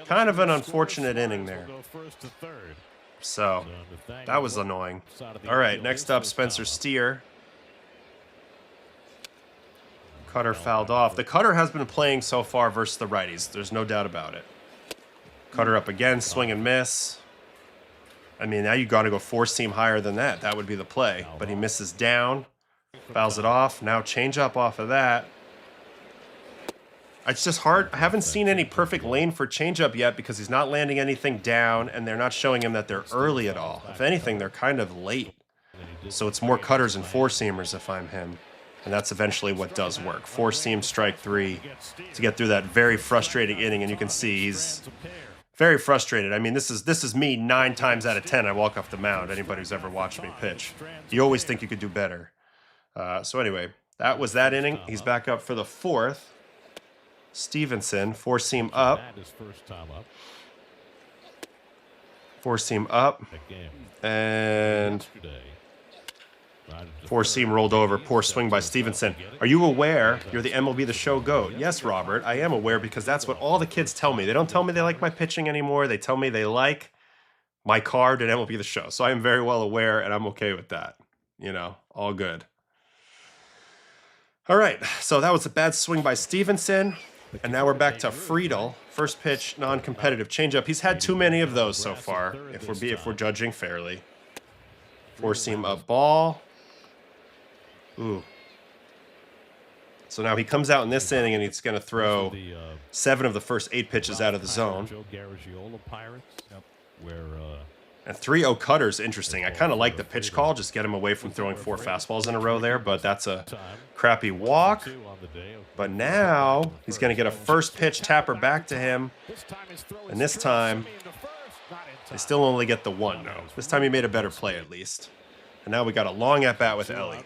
Kind of an unfortunate inning there. So, that was annoying. All right, next up, Spencer Steer. Cutter fouled off. The cutter has been playing so far versus the righties. There's no doubt about it. Cutter up again, swing and miss. I mean, now you got to go four-seam higher than that. That would be the play. But he misses down, fouls it off. Now change up off of that. It's just hard. I haven't seen any perfect lane for changeup yet because he's not landing anything down, and they're not showing him that they're early at all. If anything, they're kind of late. So it's more cutters and four-seamers if I'm him. And that's eventually what does work. Four-seam, strike three to get through that very frustrating inning. And you can see he's very frustrated. I mean, this is me 9 times out of 10. I walk off the mound. Anybody who's ever watched me pitch. You always think you could do better. So anyway, that was that inning. He's back up for the 4th. Stevenson, four-seam up. Four-seam up. And four-seam rolled over. Poor swing by Stevenson. Are you aware you're the MLB The Show GOAT? Yes, Robert, I am aware because that's what all the kids tell me. They don't tell me they like my pitching anymore. They tell me they like my card at MLB The Show. So I am very well aware, and I'm okay with that. You know, all good. All right, so that was a bad swing by Stevenson. And now we're back to Friedel. First pitch, non-competitive changeup. He's had too many of those so far, if we're judging fairly. Four-seam up ball. Ooh. So now he comes out in this inning and he's going to throw 7 of the first 8 pitches out of the zone. And 3-0 cutter's interesting. I kind of like the pitch call. Just get him away from throwing 4 fastballs in a row there, but that's a crappy walk. But now he's going to get a first pitch tapper back to him. And this time, they still only get the 1. No, this time he made a better play at least. And now we got a long at-bat with Ellie.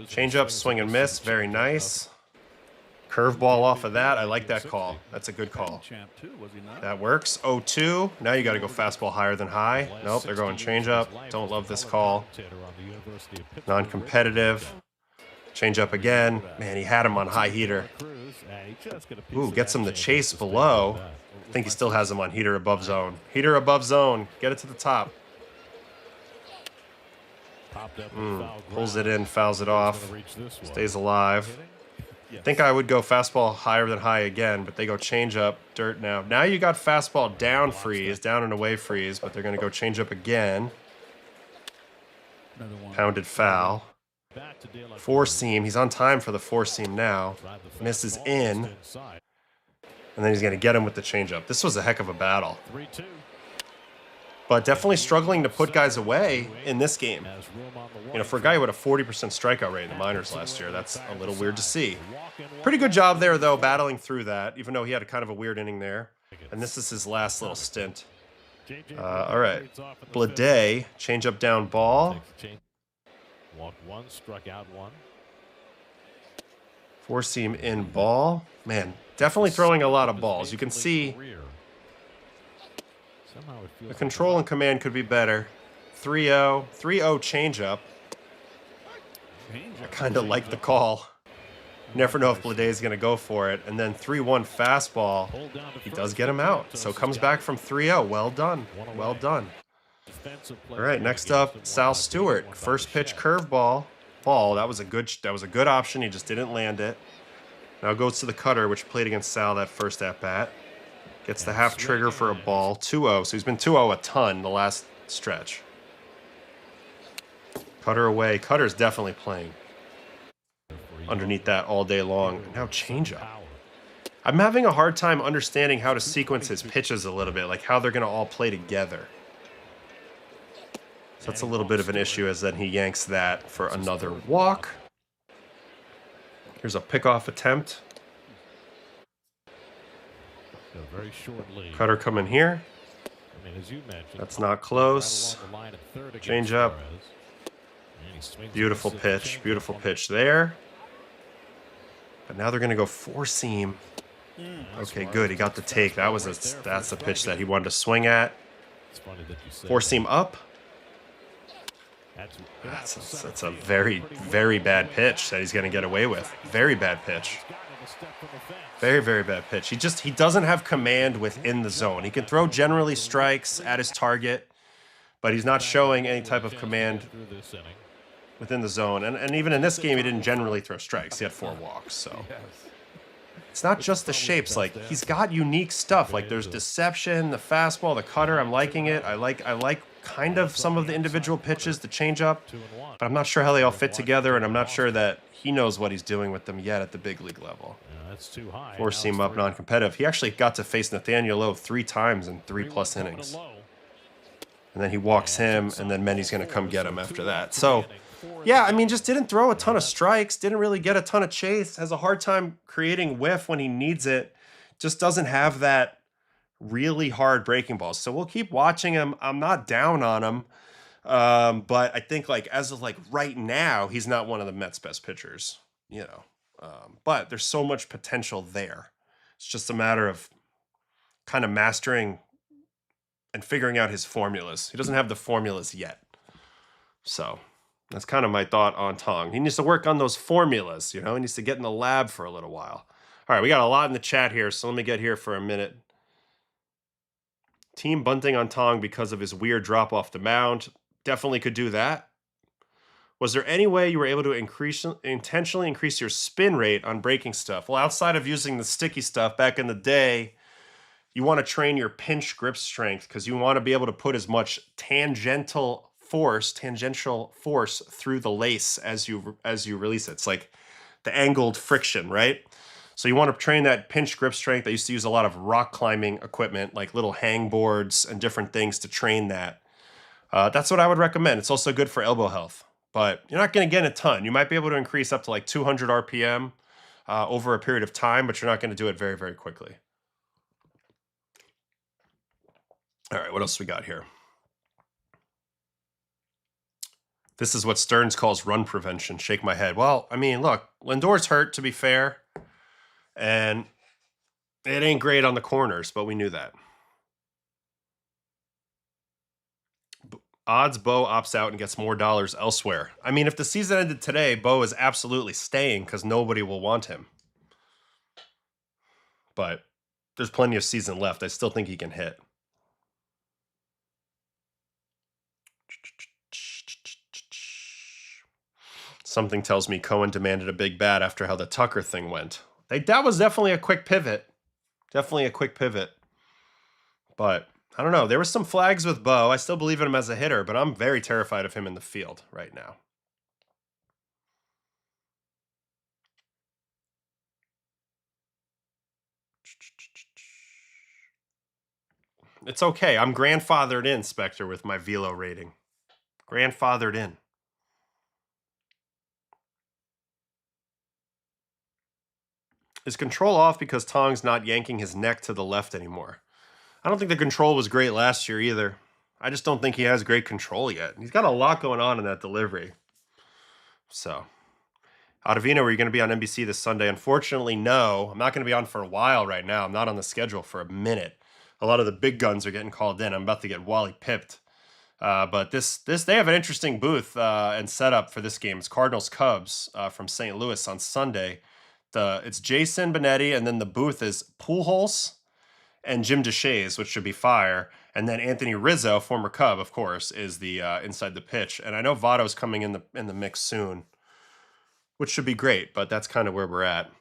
Change up, swing and miss. Very nice. Curveball off of that. I like that call. That's a good call. That works. 0-2. Now you got to go fastball higher than high. Nope, they're going change up. Don't love this call. Non-competitive. Change up again. Man, he had him on high heater. Ooh, gets him the chase below. I think he still has him on heater above zone. Heater above zone. Get it to the top. Pulls it in, fouls it off. Stays alive. I think I would go fastball higher than high again, but they go change up, dirt now. Now you got fastball down freeze, down and away freeze, but they're going to go change up again. Pounded foul. Four-seam. He's on time for the four-seam now. Misses in. And then he's going to get him with the changeup. This was a heck of a battle. But definitely struggling to put guys away in this game. You know, for a guy who had a 40% strikeout rate in the minors last year, that's a little weird to see. Pretty good job there, though, battling through that, even though he had a kind of a weird inning there. And this is his last little stint. All right. Blade, change up down ball. Walked 1, struck out 1. Four-seam in ball. Man, definitely throwing a lot of balls. You can see the control and command could be better. 3-0. 3-0 changeup. I kind of like the call. Never know if Blade is going to go for it. And then 3-1 fastball. He does get him out. So comes back from 3-0. Well done. Well done. All right, next up, Sal Stewart. First pitch curveball. That was a good option. He just didn't land it. Now goes to the cutter, which played against Sal that first at-bat. Gets the half trigger for a ball. 2-0. So he's been 2-0 a ton the last stretch. Cutter away. Cutter's definitely playing underneath that all day long. Now changeup. I'm having a hard time understanding how to sequence his pitches a little bit, like how they're going to all play together. So that's a little bit of an issue, as then he yanks that for another walk. Here's a pickoff attempt. Cutter coming here. That's not close. Change up. Beautiful pitch there. But now they're going to go four-seam. Okay, good. He got the take. That's the pitch that he wanted to swing at. Four-seam up. That's a very, very bad pitch that he's going to get away with. Very bad pitch. Very, very bad pitch. He doesn't have command within the zone. He can throw generally strikes at his target, but he's not showing any type of command within the zone. And even in this game, he didn't generally throw strikes. He had 4 walks, so. It's not just the shapes. Like, he's got unique stuff. Like, there's deception, the fastball, the cutter. I'm liking it. I like kind of some of the individual pitches, the changeup, but I'm not sure how they all fit together, and I'm not sure that he knows what he's doing with them yet at the big league level. That's too high. 4-seam up, non-competitive. He actually got to face Nathaniel Lowe 3 times in 3+ innings. And then he walks him, and then Mendy's going to come get him after that. So, yeah, I mean, just didn't throw a ton of strikes, didn't really get a ton of chase, has a hard time creating whiff when he needs it, just doesn't have that really hard breaking balls. So we'll keep watching him. I'm not down on him, but I think, like, as of, like, right now, he's not one of the Mets' best pitchers, you know. But there's so much potential there. It's just a matter of kind of mastering and figuring out his formulas. He doesn't have the formulas yet. So that's kind of my thought on Tong. He needs to work on those formulas, you know. He needs to get in the lab for a little while. All right, we got a lot in the chat here, so let me get here for a minute. Team bunting on Tong because of his weird drop off the mound. Definitely could do that. Was there any way you were able to intentionally increase your spin rate on breaking stuff? Well, outside of using the sticky stuff back in the day, you want to train your pinch grip strength because you want to be able to put as much tangential force through the lace as you release it. It's like the angled friction, right? So you want to train that pinch grip strength. I used to use a lot of rock climbing equipment, like little hang boards and different things to train that. That's what I would recommend. It's also good for elbow health. But you're not going to get a ton. You might be able to increase up to like 200 RPM over a period of time, but you're not going to do it very, very quickly. All right, what else we got here? This is what Stearns calls run prevention. Shake my head. Well, I mean, look, Lindor's hurt, to be fair, and it ain't great on the corners, but we knew that. Odds Bo opts out and gets more dollars elsewhere. I mean, if the season ended today, Bo is absolutely staying because nobody will want him. But there's plenty of season left. I still think he can hit. Something tells me Cohen demanded a big bat after how the Tucker thing went. That was definitely a quick pivot. Definitely a quick pivot. But I don't know. There were some flags with Bo. I still believe in him as a hitter, but I'm very terrified of him in the field right now. It's okay. I'm grandfathered in, Spectre, with my velo rating. Grandfathered in. Is control off because Tong's not yanking his neck to the left anymore? I don't think the control was great last year either. I just don't think he has great control yet. He's got a lot going on in that delivery. So, Ottavino, are you going to be on NBC this Sunday? Unfortunately, no. I'm not going to be on for a while right now. I'm not on the schedule for a minute. A lot of the big guns are getting called in. I'm about to get Wally pipped. But they have an interesting booth and setup for this game. It's Cardinals-Cubs from St. Louis on Sunday. It's Jason Benetti, and then the booth is Pujols and Jim Deshaies, which should be fire. And then Anthony Rizzo, former Cub, of course, is the inside the pitch. And I know Votto's coming in the mix soon, which should be great, but that's kind of where we're at.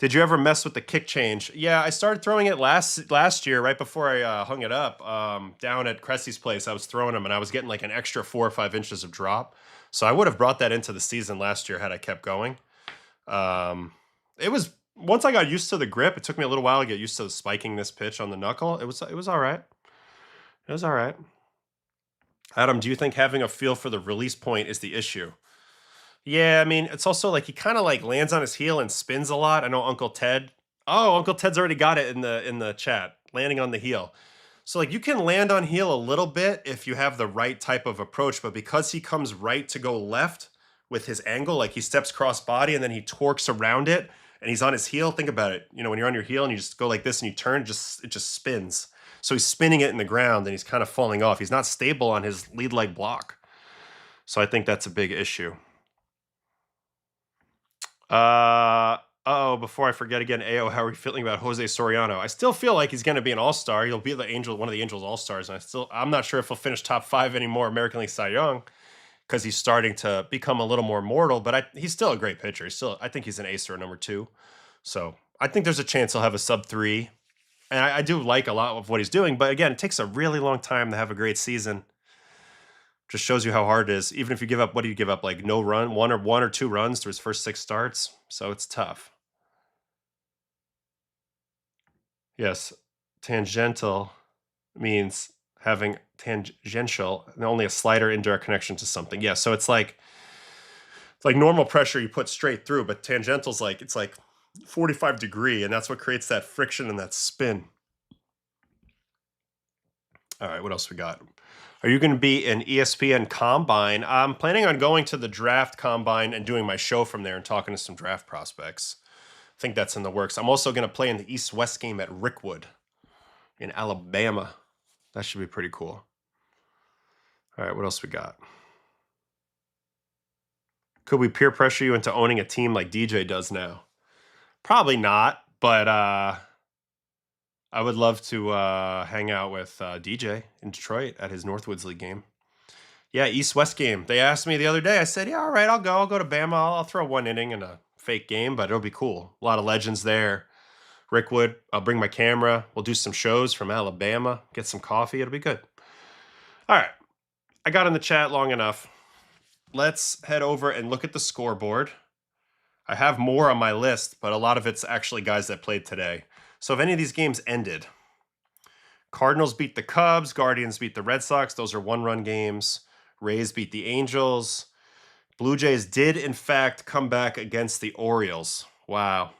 Did you ever mess with the kick change? Yeah, I started throwing it last year, right before I hung it up. Down at Cressy's place, I was throwing them, and I was getting like an extra 4 or 5 inches of drop. So I would have brought that into the season last year had I kept going. It was, once I got used to the grip, it took me a little while to get used to spiking this pitch on the knuckle. It was all right. It was all right. Adam, do you think having a feel for the release point is the issue? Yeah, I mean, it's also like he kind of like lands on his heel and spins a lot. I know Uncle Ted. Oh, Uncle Ted's already got it in the chat, landing on the heel. So like you can land on heel a little bit if you have the right type of approach, but because he comes right to go left with his angle, like he steps cross body and then he torques around it, and he's on his heel. Think about it. You know, when you're on your heel and you just go like this and you turn, it just spins. So he's spinning it in the ground and he's kind of falling off. He's not stable on his lead leg block. So I think that's a big issue. Before I forget again, AO, how are you feeling about Jose Soriano? I still feel like he's going to be an all-star. He'll be one of the Angels all-stars. And I'm not sure if he'll finish top 5 anymore, American League Cy Young, because he's starting to become a little more mortal, but he's still a great pitcher. I think he's an ace or a number 2. So I think there's a chance he'll have a sub 3. And I do like a lot of what he's doing. But again, it takes a really long time to have a great season. Just shows you how hard it is. Even if you give up, what do you give up? Like no run, one or 2 runs through his first 6 starts. So it's tough. Yes, tangential means having tangential, and only a slighter indirect connection to something. Yeah, so it's like normal pressure you put straight through, but tangential's it's like 45 degree, and that's what creates that friction and that spin. All right, what else we got? Are you going to be an ESPN Combine? I'm planning on going to the Draft Combine and doing my show from there and talking to some draft prospects. I think that's in the works. I'm also going to play in the East-West game at Rickwood in Alabama. That should be pretty cool. All right, what else we got? Could we peer pressure you into owning a team like DJ does now? Probably not, but I would love to hang out with DJ in Detroit at his Northwoods League game. Yeah, East-West game. They asked me the other day. I said, yeah, all right, I'll go. I'll go to Bama. I'll throw 1 inning in a fake game, but it'll be cool. A lot of legends there. Rickwood, I'll bring my camera. We'll do some shows from Alabama. Get some coffee. It'll be good. All right. I got in the chat long enough. Let's head over and look at the scoreboard. I have more on my list, but a lot of it's actually guys that played today. So if any of these games ended, Cardinals beat the Cubs, Guardians beat the Red Sox. Those are 1-run games. Rays beat the Angels. Blue Jays did, in fact, come back against the Orioles. Wow.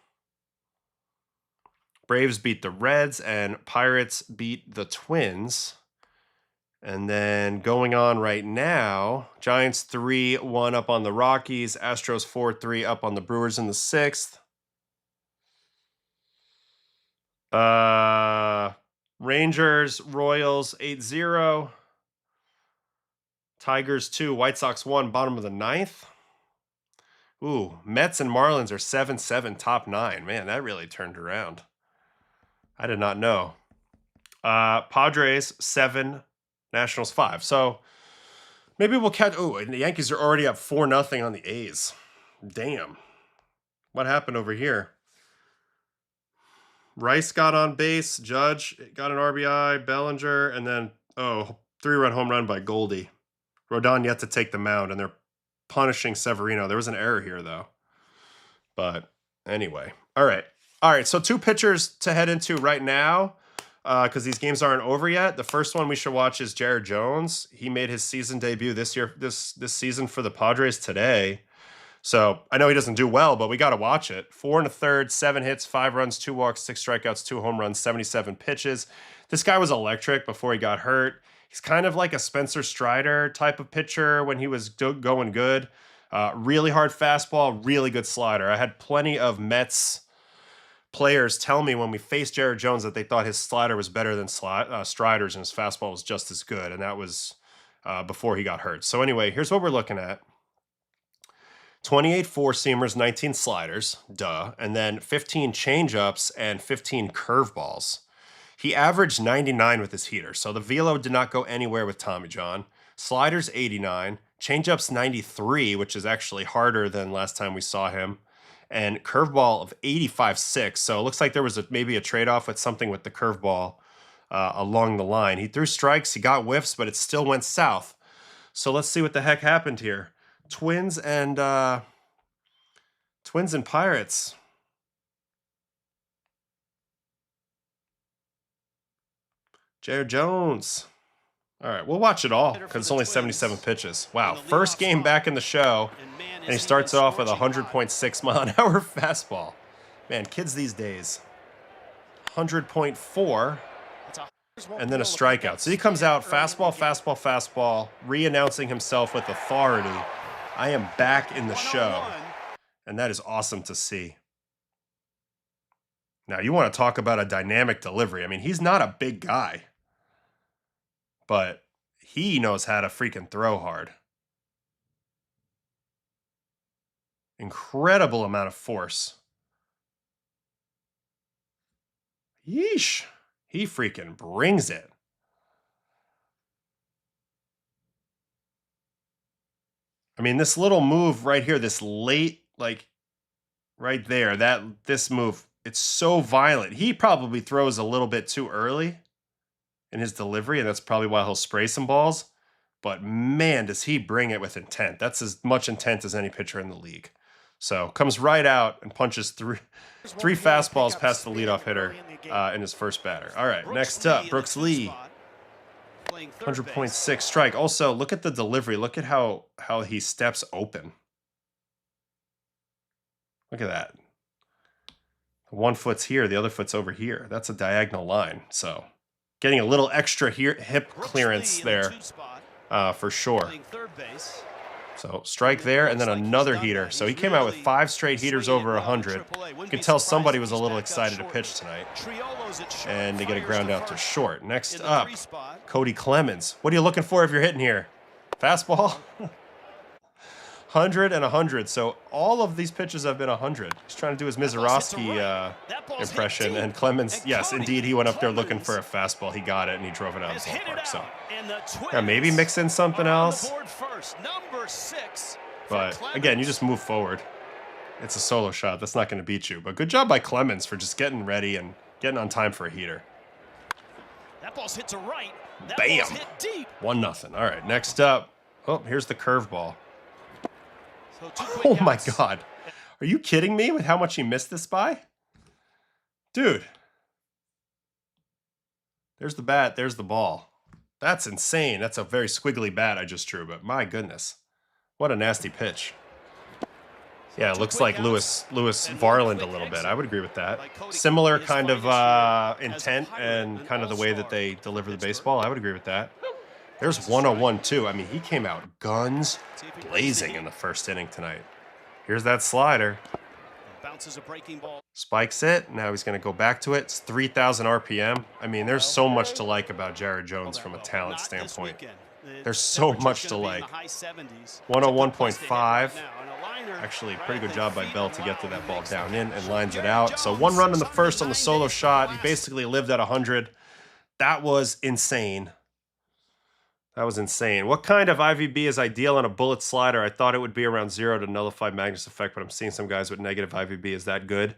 Braves beat the Reds, and Pirates beat the Twins. And then going on right now, Giants 3-1 up on the Rockies. Astros 4-3 up on the Brewers in the 6th. Rangers, Royals 8-0. Tigers 2, White Sox 1, bottom of the 9th. Ooh, Mets and Marlins are 7-7, top 9. Man, that really turned around. I did not know. Padres 7, Nationals 5. So maybe we'll catch. Oh, and the Yankees are already up 4-0 on the A's. Damn. What happened over here? Rice got on base. Judge got an RBI. Bellinger. And then, 3-run home run by Goldie. Rodon yet to take the mound, and they're punishing Severino. There was an error here, though. But anyway. All right. So 2 pitchers to head into right now, because these games aren't over yet. The first one we should watch is Jared Jones. He made his season debut this season for the Padres today. So I know he doesn't do well, but we got to watch it. 4 1/3, 7 hits, 5 runs, 2 walks, 6 strikeouts, 2 home runs, 77 pitches. This guy was electric before he got hurt. He's kind of like a Spencer Strider type of pitcher when he was going good. Really hard fastball, really good slider. I had plenty of Mets players tell me when we faced Jared Jones that they thought his slider was better than Strider's and his fastball was just as good. And that was before he got hurt. So anyway, here's what we're looking at. 28 four-seamers, 19 sliders, duh, and then 15 changeups and 15 curveballs. He averaged 99 with his heater, so the velo did not go anywhere with Tommy John. Sliders 89, changeups 93, which is actually harder than last time we saw him, and curveball of 85.6. So it looks like there was maybe a trade-off with something with the curveball along the line. He threw strikes, he got whiffs, but it still went south. So let's see what the heck happened here. Twins and Pirates. Jared Jones. All right, we'll watch it all because it's only 77 pitches. Wow, first game back in the show, and he starts off with a 100.6 mile an hour fastball. Man, kids these days. 100.4, and then a strikeout. So he comes out, fastball, re-announcing himself with authority. I am back in the show, and that is awesome to see. Now, you want to talk about a dynamic delivery. I mean, he's not a big guy, but he knows how to freaking throw hard. Incredible amount of force. Yeesh. He freaking brings it. I mean, this little move right here, this late, like right there, this move, it's so violent. He probably throws a little bit too early in his delivery, and that's probably why he'll spray some balls. But man, does he bring it with intent. That's as much intent as any pitcher in the league. So comes right out and punches three fastballs past the leadoff hitter in his first batter. All right, next up, Brooks Lee. 100.6 strike. Also, look at the delivery. Look at how he steps open. Look at that. One foot's here, the other foot's over here. That's a diagonal line. So getting a little extra hip clearance there for sure. So strike there, and then another heater. So he came out with 5 straight heaters over 100. You can tell somebody was a little excited to pitch tonight. And they get a ground out to short. Next up, Cody Clemens. What are you looking for if you're hitting here? Fastball? 100 and 100. So all of these pitches have been 100. He's trying to do his Mizorowski impression. And Clemens, yes, indeed, he went up there looking for a fastball. He got it, and he drove it out of the ballpark. So yeah, maybe mix in something else. But again, you just move forward. It's a solo shot. That's not going to beat you. But good job by Clemens for just getting ready and getting on time for a heater. That ball's hit to right. Bam! 1-0. All right, next up. Oh, here's the curveball. Oh my God. Are you kidding me with how much he missed this by? Dude. There's the bat. There's the ball. That's insane. That's a very squiggly bat I just drew, but my goodness. What a nasty pitch. Yeah, it looks like Lewis Varland a little bit. I would agree with that. Similar kind of intent and kind of the way that they deliver the baseball. I would agree with that. There's 101 too. I mean, he came out guns blazing in the first inning tonight. Here's that slider. Bounces a breaking ball. Spikes it. Now he's going to go back to it. It's 3,000 RPM. I mean, there's so much to like about Jared Jones from a talent standpoint. There's so much to like. 101.5. Actually, pretty good job by Bell to get to that ball down in and lines it out. So 1 run in the first on the solo shot. He basically lived at 100. That was insane. That was insane. What kind of IVB is ideal on a bullet slider? I thought it would be around 0 to nullify Magnus effect, but I'm seeing some guys with negative IVB. Is that good?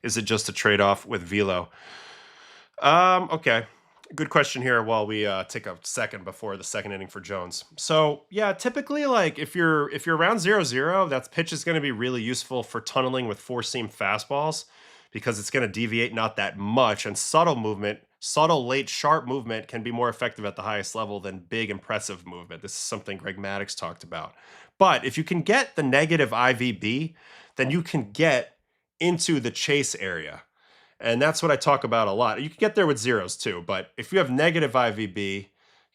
Is it just a trade-off with velo? Okay. Good question here while we take a second before the second inning for Jones. So, yeah, typically, like, if you're around 0-0, that pitch is going to be really useful for tunneling with four-seam fastballs because it's going to deviate not that much, and subtle, late, sharp movement can be more effective at the highest level than big, impressive movement. This is something Greg Maddux talked about. But if you can get the negative IVB, then you can get into the chase area. And that's what I talk about a lot. You can get there with zeros too, but if you have negative IVB,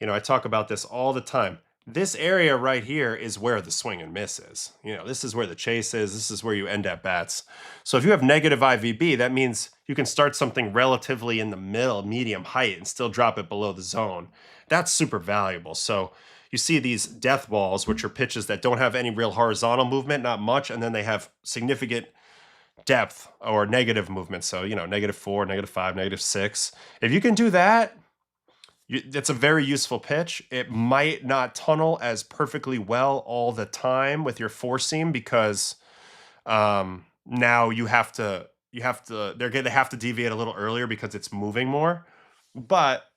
I talk about this all the time. This area right here is where the swing and miss is. This is where the chase is. This is where you end at bats. So if you have negative IVB, that means you can start something relatively in the middle, medium height, and still drop it below the zone. That's super valuable. So you see these death balls, which are pitches that don't have any real horizontal movement, not much, and then they have significant depth or negative movement. So, -4, -5, -6. If you can do that, it's a very useful pitch. It might not tunnel as perfectly well all the time with your four seam because now they have to deviate a little earlier because it's moving more. But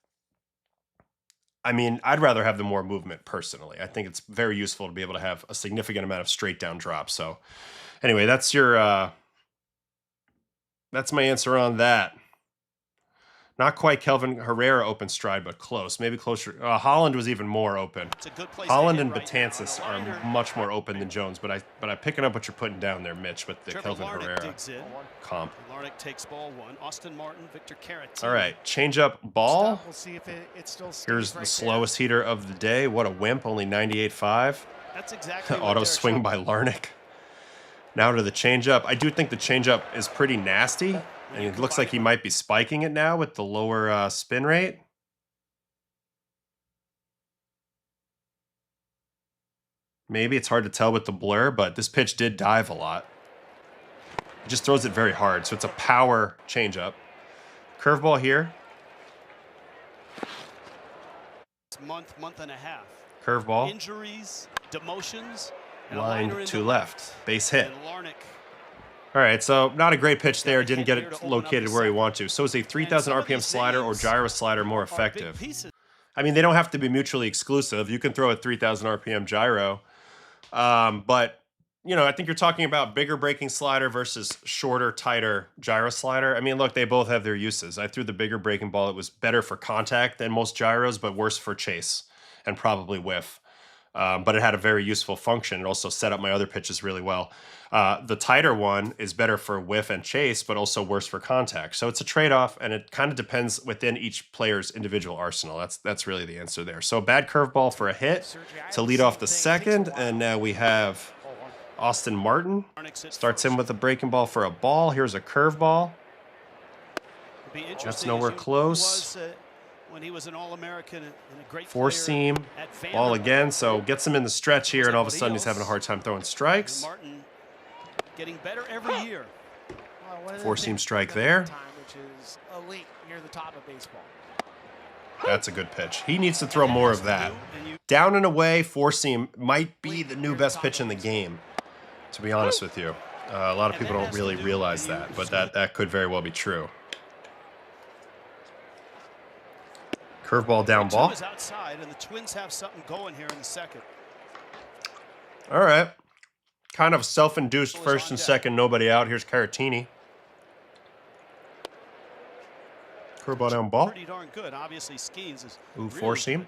I mean, I'd rather have the more movement personally. I think it's very useful to be able to have a significant amount of straight down drop. So anyway, that's my answer on that. Not quite Kelvin Herrera open stride, but close. Maybe closer. Holland was even more open. Holland and Betances are much more open than Jones, but I'm picking up what you're putting down there, Mitch, with the Kelvin Herrera comp. Larnick takes ball one. Austin Martin, Victor Caratini. All right, change up ball. We'll see if it still Here's the slowest heater of the day. What a wimp, only 98.5. That's exactly Auto swing by Larnick. Now to the changeup. I do think the changeup is pretty nasty. And it looks like he might be spiking it now with the lower spin rate. Maybe it's hard to tell with the blur, but this pitch did dive a lot. He just throws it very hard, so it's a power changeup. Curveball here. Month and a half. Curveball. Injuries, demotions. and a Line liner in to the left. Base hit. And Larnick. All right, so not a great pitch there. Got a Didn't hit get here to it open up located the where he second. wanted to. So is a 3,000 some of RPM these slider or names gyro slider more are big effective? pieces. I mean, they don't have to be mutually exclusive. You can throw a 3,000 RPM gyro. But, you know, I think you're talking about bigger breaking slider versus shorter, tighter gyro slider. I mean, look, they both have their uses. I threw the bigger breaking ball. It was better for contact than most gyros, but worse for chase and probably whiff. But it had a very useful function. It also set up my other pitches really well. The tighter one is better for whiff and chase, but also worse for contact. So it's a trade-off, and it kind of depends within each player's individual arsenal. That's really the answer there. So a bad curveball for a hit to lead off the second, and now we have Austin Martin. Starts him with a breaking ball for a ball. Here's a curveball. That's nowhere close. When he was an All-American and a great Four player seam, at ball Vanderbilt. again. So gets him in the stretch here, and all of a sudden he's having a hard time throwing And strikes. Martin getting better every year. Four seam strike there. Which is elite near the top of baseball. That's a good pitch. He needs to throw more of that. Down and away, four seam might be the new best pitch in the game, to be honest with you. A lot of people don't really realize that, but that could very well be true. Curveball down ball. Is outside, and the Twins have something going here in the second. All right. Kind of self-induced first and second, nobody out. Here's Caratini. Curveball down ball. Pretty darn good. Obviously, Skeens is Ooh, four seam.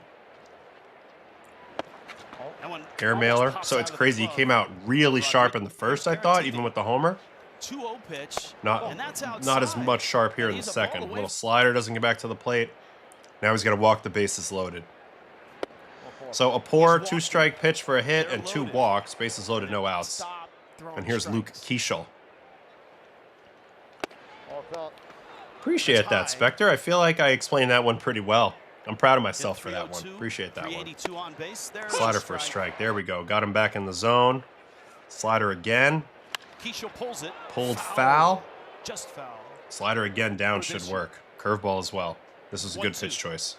That one Air almost mailer. pops So out it's of the crazy. He glove. came out really sharp in the first, I thought, even with the homer. 2-0 pitch. Not and that's not as outside. much sharp here in the He's a ball second. away Little slider doesn't get back to the plate. Now he's going to walk the bases loaded. So a poor two-strike pitch for a hit and two walks. Bases loaded, no outs. Stop throwing And here's Luke strikes. Keishel. Appreciate that, Spectre. I feel like I explained that one pretty well. I'm proud of myself for that one. Appreciate that one. 382 on base. There's Slider for a strike. There we go. Got him back in the zone. Slider again. Keishel pulls it. Pulled foul. Just foul. Slider again down should work. Curveball as well. This is a good pitch choice.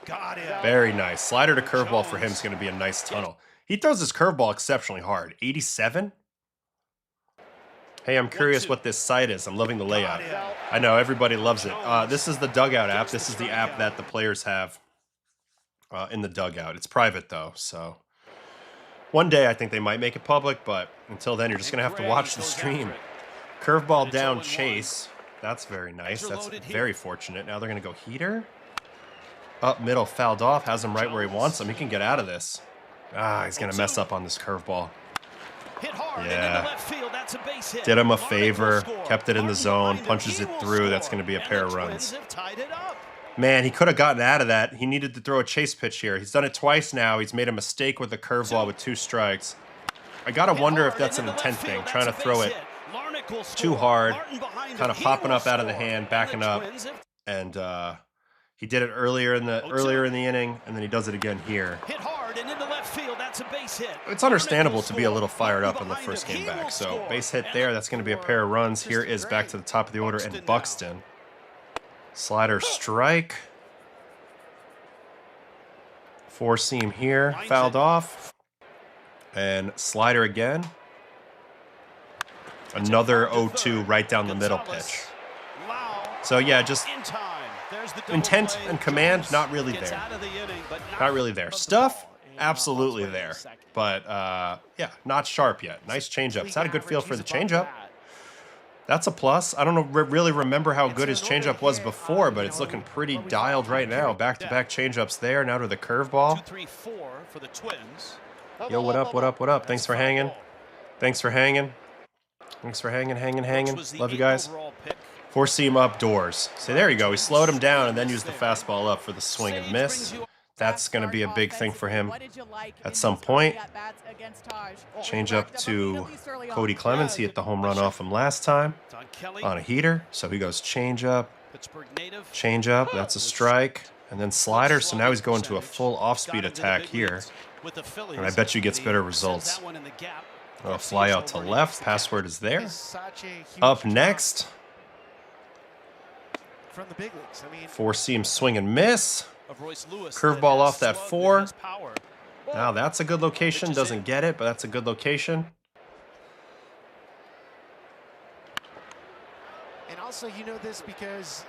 Got it. Very nice. Slider to curveball for him is going to be a nice tunnel. He throws his curveball exceptionally hard. 87? Hey, I'm curious what this site is. I'm loving the layout. I know, everybody loves it. This is the Dugout app. This is the app that the players have in the dugout. It's private, though, so... One day, I think they might make it public, but until then, you're just going to have to watch the stream. Curveball down chase. That's very nice. That's very fortunate. Now they're going to go heater. Up middle, fouled off. Has him right where he wants him. He can get out of this. He's going to mess up on this curveball. Hit hard Yeah. and into left field. That's a base hit. Did him a Larnick will favor. score. Kept it in the Martin zone. behind him. Punches He it will through. That's score. going to be a And pair the of Twins runs. have tied it up. Man, he could have gotten out of that. He needed to throw a chase pitch here. He's done it twice now. He's made a mistake with the curveball with two strikes. I got to wonder if that's an intent thing, trying to throw it too hard, kind of popping up out of the hand, backing up. And he did it earlier in the inning, and then he does it again here. Hit hard and into left field. That's a base hit. It's understandable to be a little fired up in the first game back. So base hit there. That's going to be a pair of runs. Here is back to the top of the order, and Buxton. Slider strike. Four seam here. Fouled off. And slider again. Another 0-2 right down the middle pitch. So yeah, just intent and command, not really there. Not really there. Stuff, absolutely there. But yeah, not sharp yet. Nice changeup. Had a good feel for the changeup. That's a plus. I don't really remember how good his changeup was before, but it's looking pretty dialed right now. Back-to-back changeups there. Now to the curveball. 2-3-4 for the Twins. Yo, what up, what up, what up? Thanks for hanging. Thanks for hanging. Thanks for hanging. Love you guys. Four seam up doors. So there you go. He slowed him down and then used the fastball up for the swing and miss. That's going to be a big thing for him at some point. Change up to Cody Clemens. He hit the home run off him last time on a heater. So he goes change up. That's a strike. And then slider. So now he's going to a full off-speed attack here. with the Phillies. And I bet you gets better Sends results. that one in the gap. Oh, fly out to left. Password is there. Is such a huge Up drop next, from the big leagues. I mean, four-seam swing and miss. Of Royce Lewis Curveball off that slugged 4. with his power. Now that's a good location. Doesn't get it, but that's a good location. and also you know this because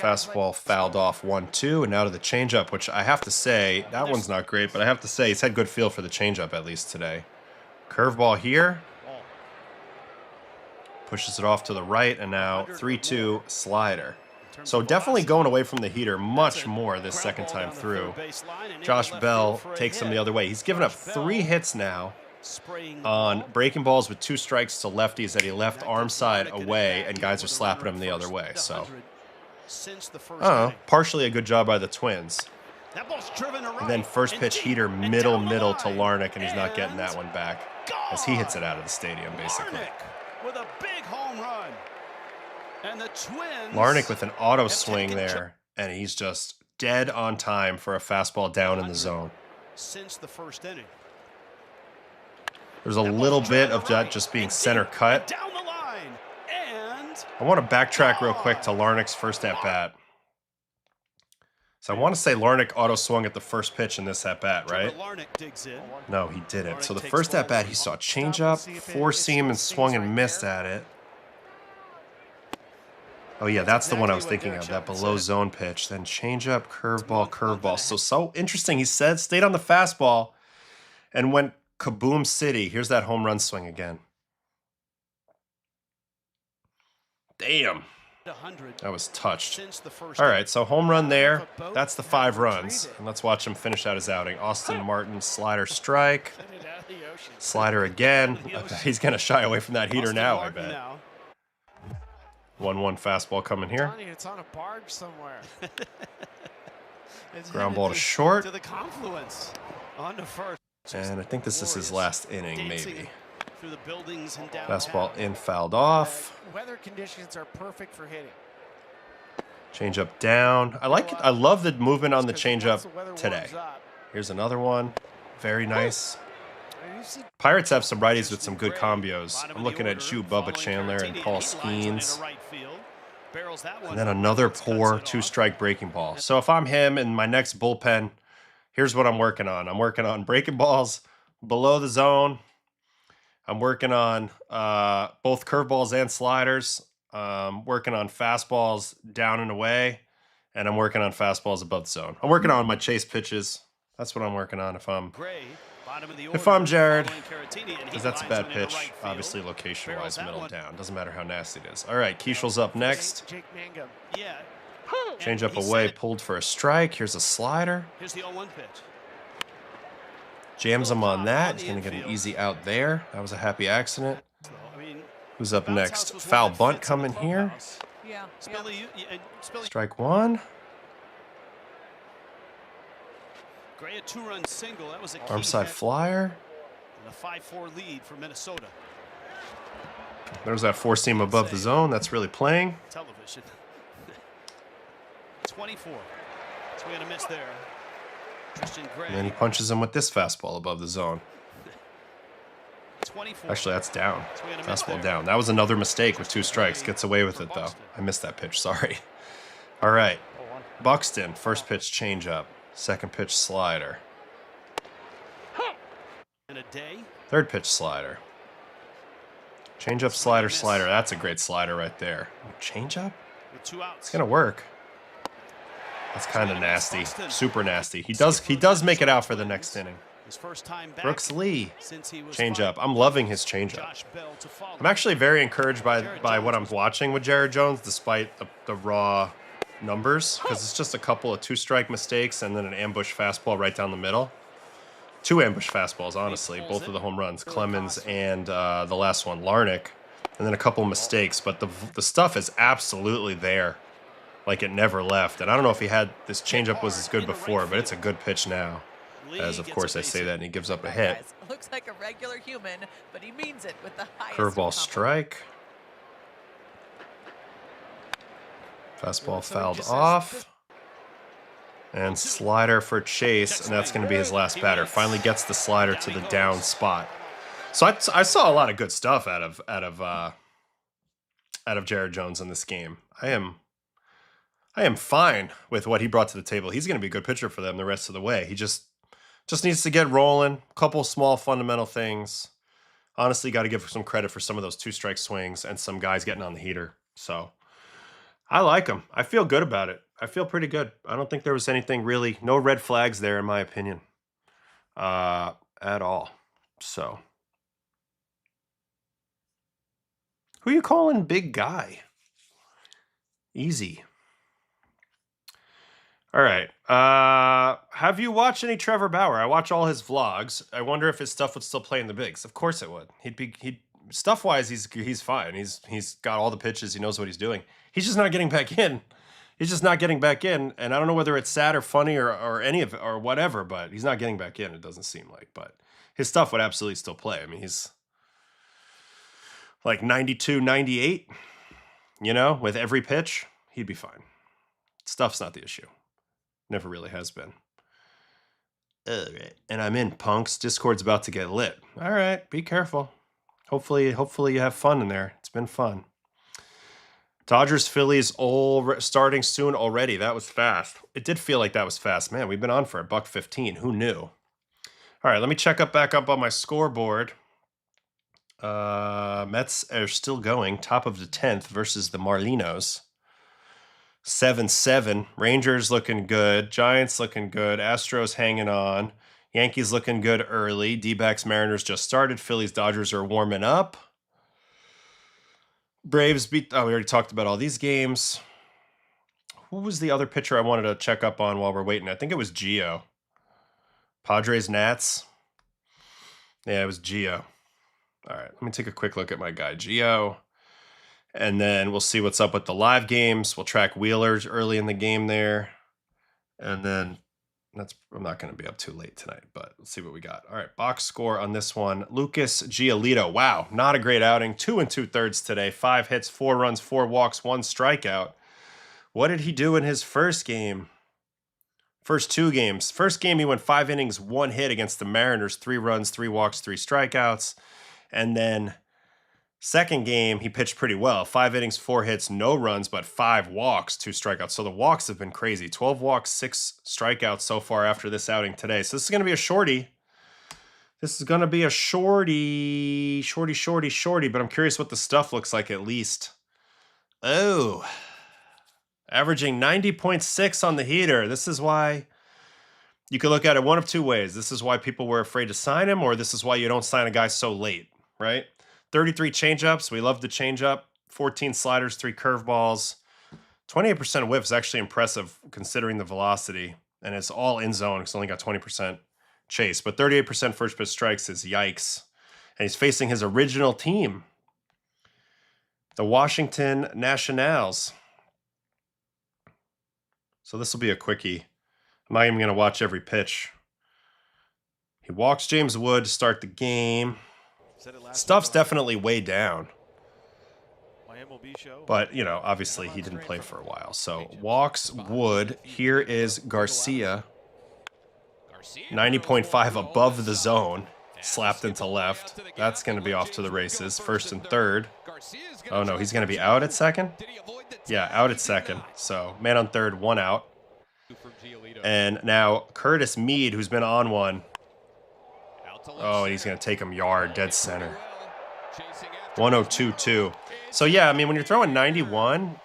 guys Fastball like fouled off 1-2, and now to the changeup, which I have to say, that one's not great, but I have to say he's had good feel for the changeup at least today. Curveball here. Pushes it off to the right, and now 3-2 slider. So definitely going away from the heater much more this second time through. Josh Bell takes him the other way. He's given up 3 hits now on breaking balls with 2 strikes to lefties that he left arm side away, and guys are slapping him the other way. So, I don't know, partially a good job by the Twins. And then first pitch heater middle to Larnach, and he's not getting that one back as he hits it out of the stadium, basically. With a big home run. And the Twins Larnach with an auto have swing taken there, and he's just dead on time for a fastball down in the zone. Since the first inning. There's a little bit of that just being center cut. Down the line. And I want to backtrack real quick to Larnach's first at-bat. So I want to say Larnach auto swung at the first pitch in this at-bat, right? Larnach digs in. No, he didn't. So the first at-bat, he saw changeup, four-seam, and swung and missed at it. Oh, yeah, that's the one I was thinking of, that below zone pitch. Then changeup, curveball. So interesting. He stayed on the fastball and went kaboom city. Here's that home run swing again. Damn. That was touched. All right, so home run there. That's the 5 runs. And let's watch him finish out his outing. Austin Martin, slider strike. Slider again. He's going to shy away from that heater now, I bet. 1-1 fastball coming here. It's on a barge somewhere. Ground ball to short. To the confluence. On to first. And I think this is his last inning, maybe. Through the buildings and down. Fastball in, fouled off. Weather conditions are perfect for hitting. Change up down. I love the movement on the changeup today. Here's another one. Very nice. Pirates have some righties with some good combos. I'm looking at Ju Bubba Chandler and Paul Skeens. And then another poor 2-strike breaking ball. So if I'm him in my next bullpen, here's what I'm working on. I'm working on breaking balls below the zone. I'm working on both curveballs and sliders. Working on fastballs down and away. And I'm working on fastballs above the zone. I'm working on my chase pitches. That's what I'm working on if I'm Jared. Because that's a bad pitch. Obviously, location-wise, middle down. Doesn't matter how nasty it is. All right, Keishel's up next. Change up away, pulled for a strike. Here's a slider. Here's the 0-1 pitch. Jams him on that. He's going to get an easy out there. That was a happy accident. Who's up next? Foul bunt coming here. Strike 1. Gray, a 2-run single. That was a Arm side flyer. And a 5-4 lead for Minnesota. There's that 4-seam above the zone. That's really playing. Television. 24. Swing and a miss there. And then he punches him with this fastball above the zone. 24. Actually, that's down. Fastball down. That was another mistake with 2 strikes. Gets away with it, though. I missed that pitch. Sorry. All right. Buxton, first pitch changeup. Second pitch slider. Third pitch slider. Changeup, slider. That's a great slider right there. Changeup? It's going to work. That's kind of nasty. Super nasty. He does make it out for the next inning. Brooks Lee, changeup. I'm loving his changeup. I'm actually very encouraged by what I'm watching with Jared Jones, despite the raw numbers, because it's just a couple of 2-strike mistakes and then an ambush fastball right down the middle. 2 ambush fastballs, honestly, both of the home runs, Clemens and the last one, Larnach, and then a couple of mistakes, but the stuff is absolutely there, like it never left. And I don't know if this changeup was as good before, but it's a good pitch now. As, of course, I say that, and he gives up a hit. Looks like a regular human, but he means it with the highest curveball strike. Fastball fouled off. And slider for Chase, and that's going to be his last batter. Finally gets the slider to the down spot. So I saw a lot of good stuff out of Jared Jones in this game. I am fine with what he brought to the table. He's going to be a good pitcher for them the rest of the way. He just needs to get rolling. A couple small fundamental things. Honestly, got to give some credit for some of those 2-strike swings and some guys getting on the heater. So I like him. I feel good about it. I feel pretty good. I don't think there was anything really, no red flags there in my opinion, at all. So, who you calling big guy? Easy. All right. Have you watched any Trevor Bauer? I watch all his vlogs. I wonder if his stuff would still play in the bigs. Of course it would. He'd stuff-wise, he's fine. He's got all the pitches. He knows what he's doing. He's just not getting back in. He's just not getting back in, and I don't know whether it's sad or funny or any of it or whatever, but he's not getting back in, it doesn't seem like. But his stuff would absolutely still play. I mean, he's like 92, 98, you know, with every pitch, he'd be fine. Stuff's not the issue. Never really has been. All right. And I'm in, punks. Discord's about to get lit. All right, be careful. Hopefully you have fun in there. It's been fun. Dodgers, Phillies all starting soon already. That was fast. It did feel like that was fast. Man, we've been on for $1.15. Who knew? All right, let me check back up on my scoreboard. Mets are still going. Top of the 10th versus the Marlinos. 7-7. Rangers looking good. Giants looking good. Astros hanging on. Yankees looking good early. D-backs, Mariners just started. Phillies, Dodgers are warming up. Braves beat... Oh, we already talked about all these games. Who was the other pitcher I wanted to check up on while we're waiting? I think it was Gio. Padres, Nats. Yeah, it was Gio. All right, let me take a quick look at my guy, Gio. And then we'll see what's up with the live games. We'll track Wheelers early in the game there. And then I'm not going to be up too late tonight, but let's see what we got. All right, box score on this one. Lucas Giolito. Wow, not a great outing. 2 2/3 today. 5 hits, 4 runs, 4 walks, 1 strikeout. What did he do in his first game? First 2 games. First game, he went 5 innings, 1 hit against the Mariners. 3 runs, 3 walks, 3 strikeouts. And then second game, he pitched pretty well. 5 innings, 4 hits, no runs, but 5 walks, 2 strikeouts. So the walks have been crazy. 12 walks, 6 strikeouts so far after this outing today. So this is going to be a shorty. This is going to be a shorty, but I'm curious what the stuff looks like at least. Oh, averaging 90.6 on the heater. This is why you could look at it one of 2 ways. This is why people were afraid to sign him, or this is why you don't sign a guy so late, right? 33 changeups. We love the changeup. 14 sliders, 3 curveballs. 28% whiff is actually impressive considering the velocity. And it's all in zone because it's only got 20% chase. But 38% first pitch strikes is yikes. And he's facing his original team, the Washington Nationals. So this will be a quickie. I'm not even going to watch every pitch. He walks James Wood to start the game. Stuff's definitely way down. But, you know, obviously he didn't play for a while. So walks Wood. Here is Garcia. 90.5 above the zone. Slapped into left. That's going to be off to the races. First and third. Oh, no, he's going to be out at second? Yeah, out at second. So man on third, 1 out. And now Curtis Mead, who's been on one. Oh, and he's going to take him yard, dead center. 102-2. So, yeah, I mean, when you're throwing 91,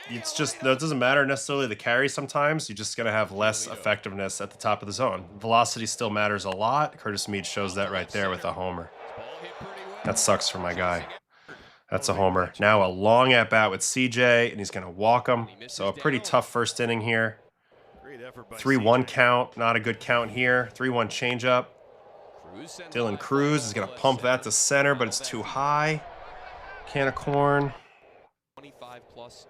it's just, it doesn't matter necessarily the carry sometimes. You're just going to have less effectiveness at the top of the zone. Velocity still matters a lot. Curtis Mead shows that right there with a homer. That sucks for my guy. That's a homer. Now a long at-bat with CJ, and he's going to walk him. So a pretty tough first inning here. 3-1 count. Not a good count here. 3-1 changeup. Dylan Cruz is going to pump that to center, but it's too high. Can of corn.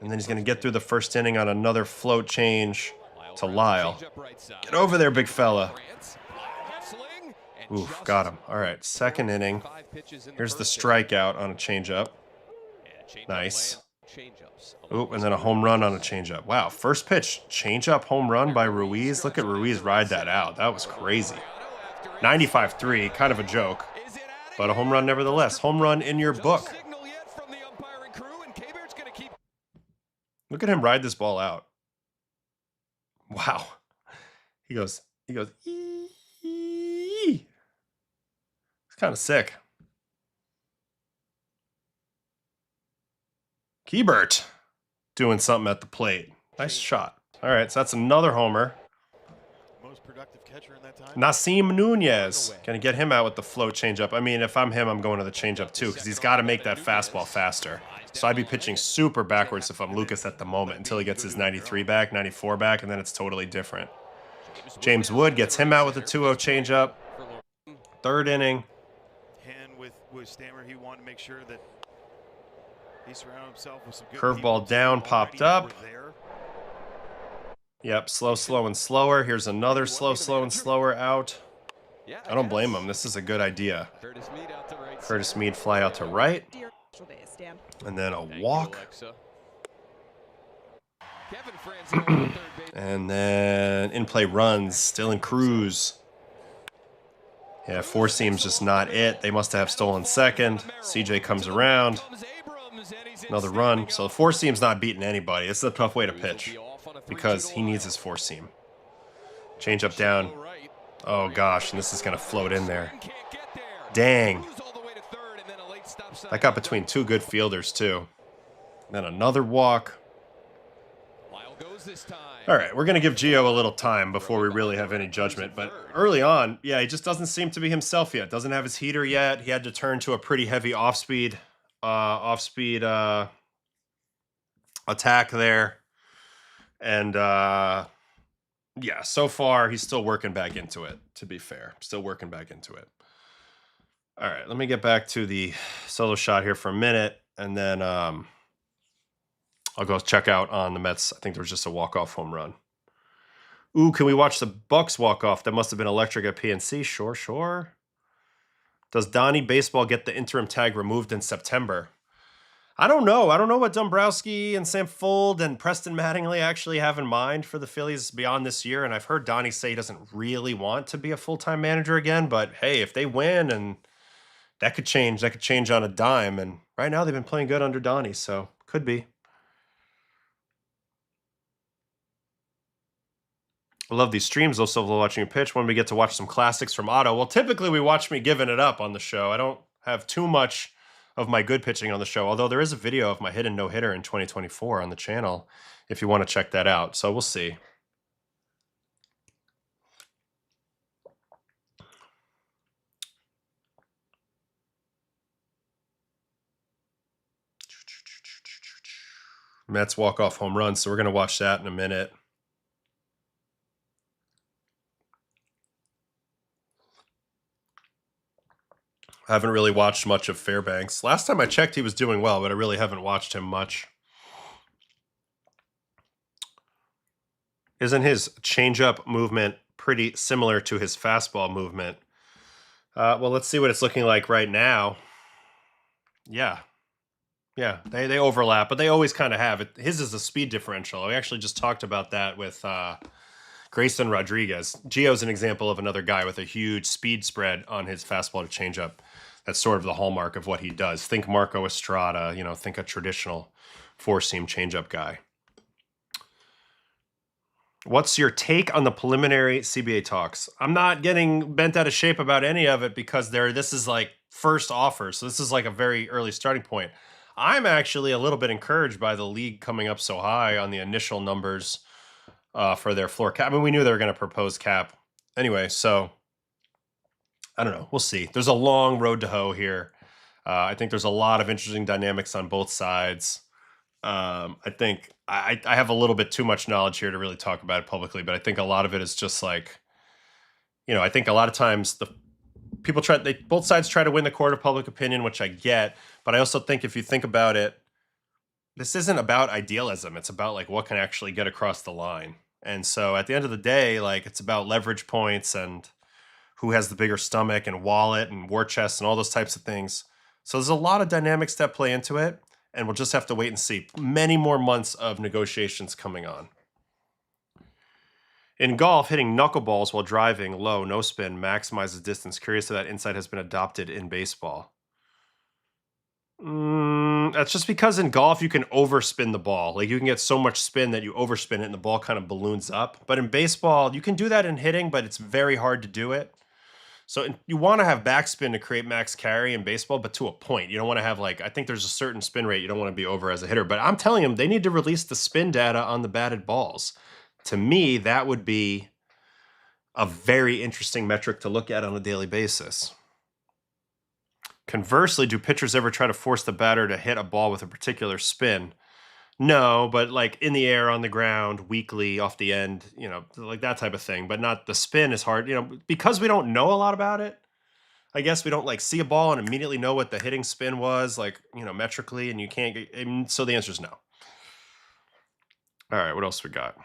And then he's going to get through the first inning on another float change to Lyle. Get over there, big fella. Oof, got him. All right, second inning. Here's the strikeout on a changeup. Nice. Ooh, and then a home run on a changeup. Wow, first pitch changeup home run by Ruiz. Look at Ruiz ride that out. That was crazy. 95-3, kind of a joke, but a home run nevertheless. Home run in your book. Look at him ride this ball out. Wow. He goes, ee. It's kind of sick. Keibert doing something at the plate. Nice shot. All right, so that's another homer. Most productive catcher in that time. Nasim Nunez. Gonna get him out with the float changeup. I mean, if I'm him, I'm going to the changeup too, because he's got to make that fastball faster. So I'd be pitching super backwards if I'm Lucas at the moment until he gets his 93 back, 94 back, and then it's totally different. James Wood gets him out with a 2-0 changeup. Third inning. And with Stammer, he wanted to make sure that he surrounded himself with some good Curveball down, popped up. Yep, slow, and slower. Here's another slow, and slower out. I don't blame him. This is a good idea. Curtis Mead fly out to right. And then a walk. And then in play runs, still in Cruz. Yeah, four seam's just not it. They must have stolen second. CJ comes around. Another run. So the four seam's not beating anybody. It's a tough way to pitch because he needs his four seam. Change up down. Oh gosh, and this is going to float in there. Dang. That got between two good fielders too. And then another walk. All right, we're going to give Gio a little time before we really have any judgment. But early on, yeah, he just doesn't seem to be himself yet. Doesn't have his heater yet. He had to turn to a pretty heavy off-speed attack there. And yeah, so far he's still working back into it, to be fair. Still working back into it. All right, let me get back to the solo shot here for a minute, and then I'll go check out on the Mets. I think there was just a walk-off home run. Ooh, can we watch the Bucks walk-off? That must have been electric at PNC. Sure. Does Donnie Baseball get the interim tag removed in September? I don't know. I don't know what Dombrowski and Sam Fuld and Preston Mattingly actually have in mind for the Phillies beyond this year. And I've heard Donnie say he doesn't really want to be a full-time manager again. But hey, if they win, and that could change. That could change on a dime. And right now they've been playing good under Donnie, so could be. I love these streams. Also love watching a pitch when we get to watch some classics from Otto. Well, typically we watch me giving it up on the show. I don't have too much of my good pitching on the show, although there is a video of my hidden no-hitter in 2024 on the channel if you want to check that out. So we'll see. Mets walk-off home run, so we're going to watch that in a minute. I haven't really watched much of Fairbanks. Last time I checked, he was doing well, but I really haven't watched him much. Isn't his changeup movement pretty similar to his fastball movement? Well, let's see what it's looking like right now. Yeah, they overlap, but they always kind of have it. His is a speed differential. We actually just talked about that with Grayson Rodriguez. Gio's an example of another guy with a huge speed spread on his fastball to changeup. That's sort of the hallmark of what he does. Think Marco Estrada, think a traditional four-seam changeup guy. What's your take on the preliminary CBA talks? I'm not getting bent out of shape about any of it because this is like first offer. So this is like a very early starting point. I'm actually a little bit encouraged by the league coming up so high on the initial numbers for their floor cap. I mean, we knew they were going to propose cap anyway, so I don't know. We'll see. There's a long road to hoe here. I think there's a lot of interesting dynamics on both sides. I think I have a little bit too much knowledge here to really talk about it publicly, but I think a lot of it is just like, I think a lot of times both sides try to win the court of public opinion, which I get, but I also think if you think about it, this isn't about idealism. It's about like what can actually get across the line. And so at the end of the day, like it's about leverage points and who has the bigger stomach and wallet and war chest and all those types of things. So there's a lot of dynamics that play into it. and we'll just have to wait and see. Many more months of negotiations coming on. In golf, hitting knuckleballs while driving low, no spin, maximizes distance. Curious if that insight has been adopted in baseball. That's just because in golf you can overspin the ball. Like you can get so much spin that you overspin it and the ball kind of balloons up. But in baseball, you can do that in hitting, but it's very hard to do it. So you want to have backspin to create max carry in baseball, but to a point. You don't want to have I think there's a certain spin rate you don't want to be over as a hitter. But I'm telling them they need to release the spin data on the batted balls. To me, that would be a very interesting metric to look at on a daily basis. Conversely, do pitchers ever try to force the batter to hit a ball with a particular spin? No, but in the air, on the ground, weakly, off the end, like that type of thing. But not the spin is hard, because we don't know a lot about it. I guess we don't see a ball and immediately know what the hitting spin was, metrically, and you can't get. So the answer is no. All right, what else we got?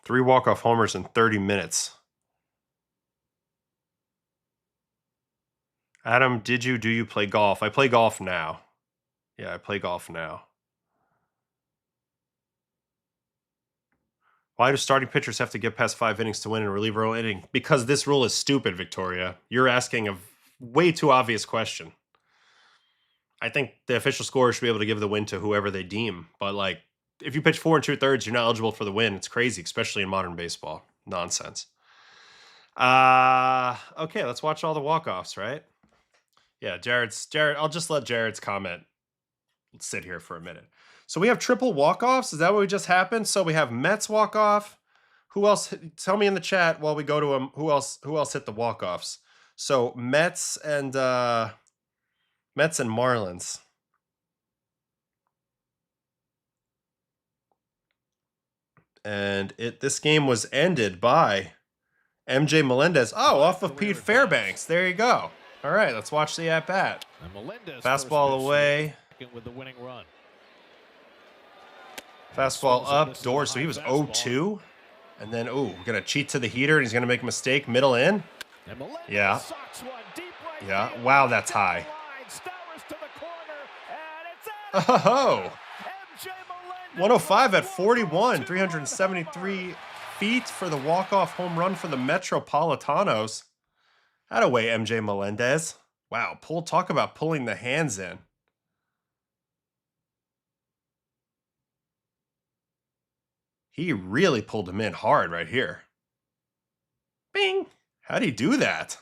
Three walk-off homers in 30 minutes. Adam, do you play golf? I play golf now. Yeah, I play golf now. Why do starting pitchers have to get past 5 innings to win in a reliever inning? Because this rule is stupid, Victoria. You're asking a way too obvious question. I think the official scorer should be able to give the win to whoever they deem. But if you pitch 4 2/3, you're not eligible for the win. It's crazy, especially in modern baseball. Nonsense. Okay, let's watch all the walk-offs, right? Yeah, Jared. I'll just let Jared's comment sit here for a minute. So we have triple walk-offs. Is that what just happened? So we have Mets walk-off. Who else? Tell me in the chat while we go to them. Who else hit the walk-offs? So Mets and Marlins. And this game was ended by MJ Melendez. Oh, off of Pete Fairbanks. There you go. All right, let's watch the at-bat. Fastball away. With the winning run. Fastball up, Doors. So he was 0-2. And then, we're going to cheat to the heater, and he's going to make a mistake. Middle in. Yeah. Yeah. Wow, that's high. Oh! 105 at 41. 373 feet for the walk-off home run for the Metropolitanos. Attaway, MJ Melendez. Wow, talk about pulling the hands in. He really pulled him in hard right here. Bing! How'd he do that?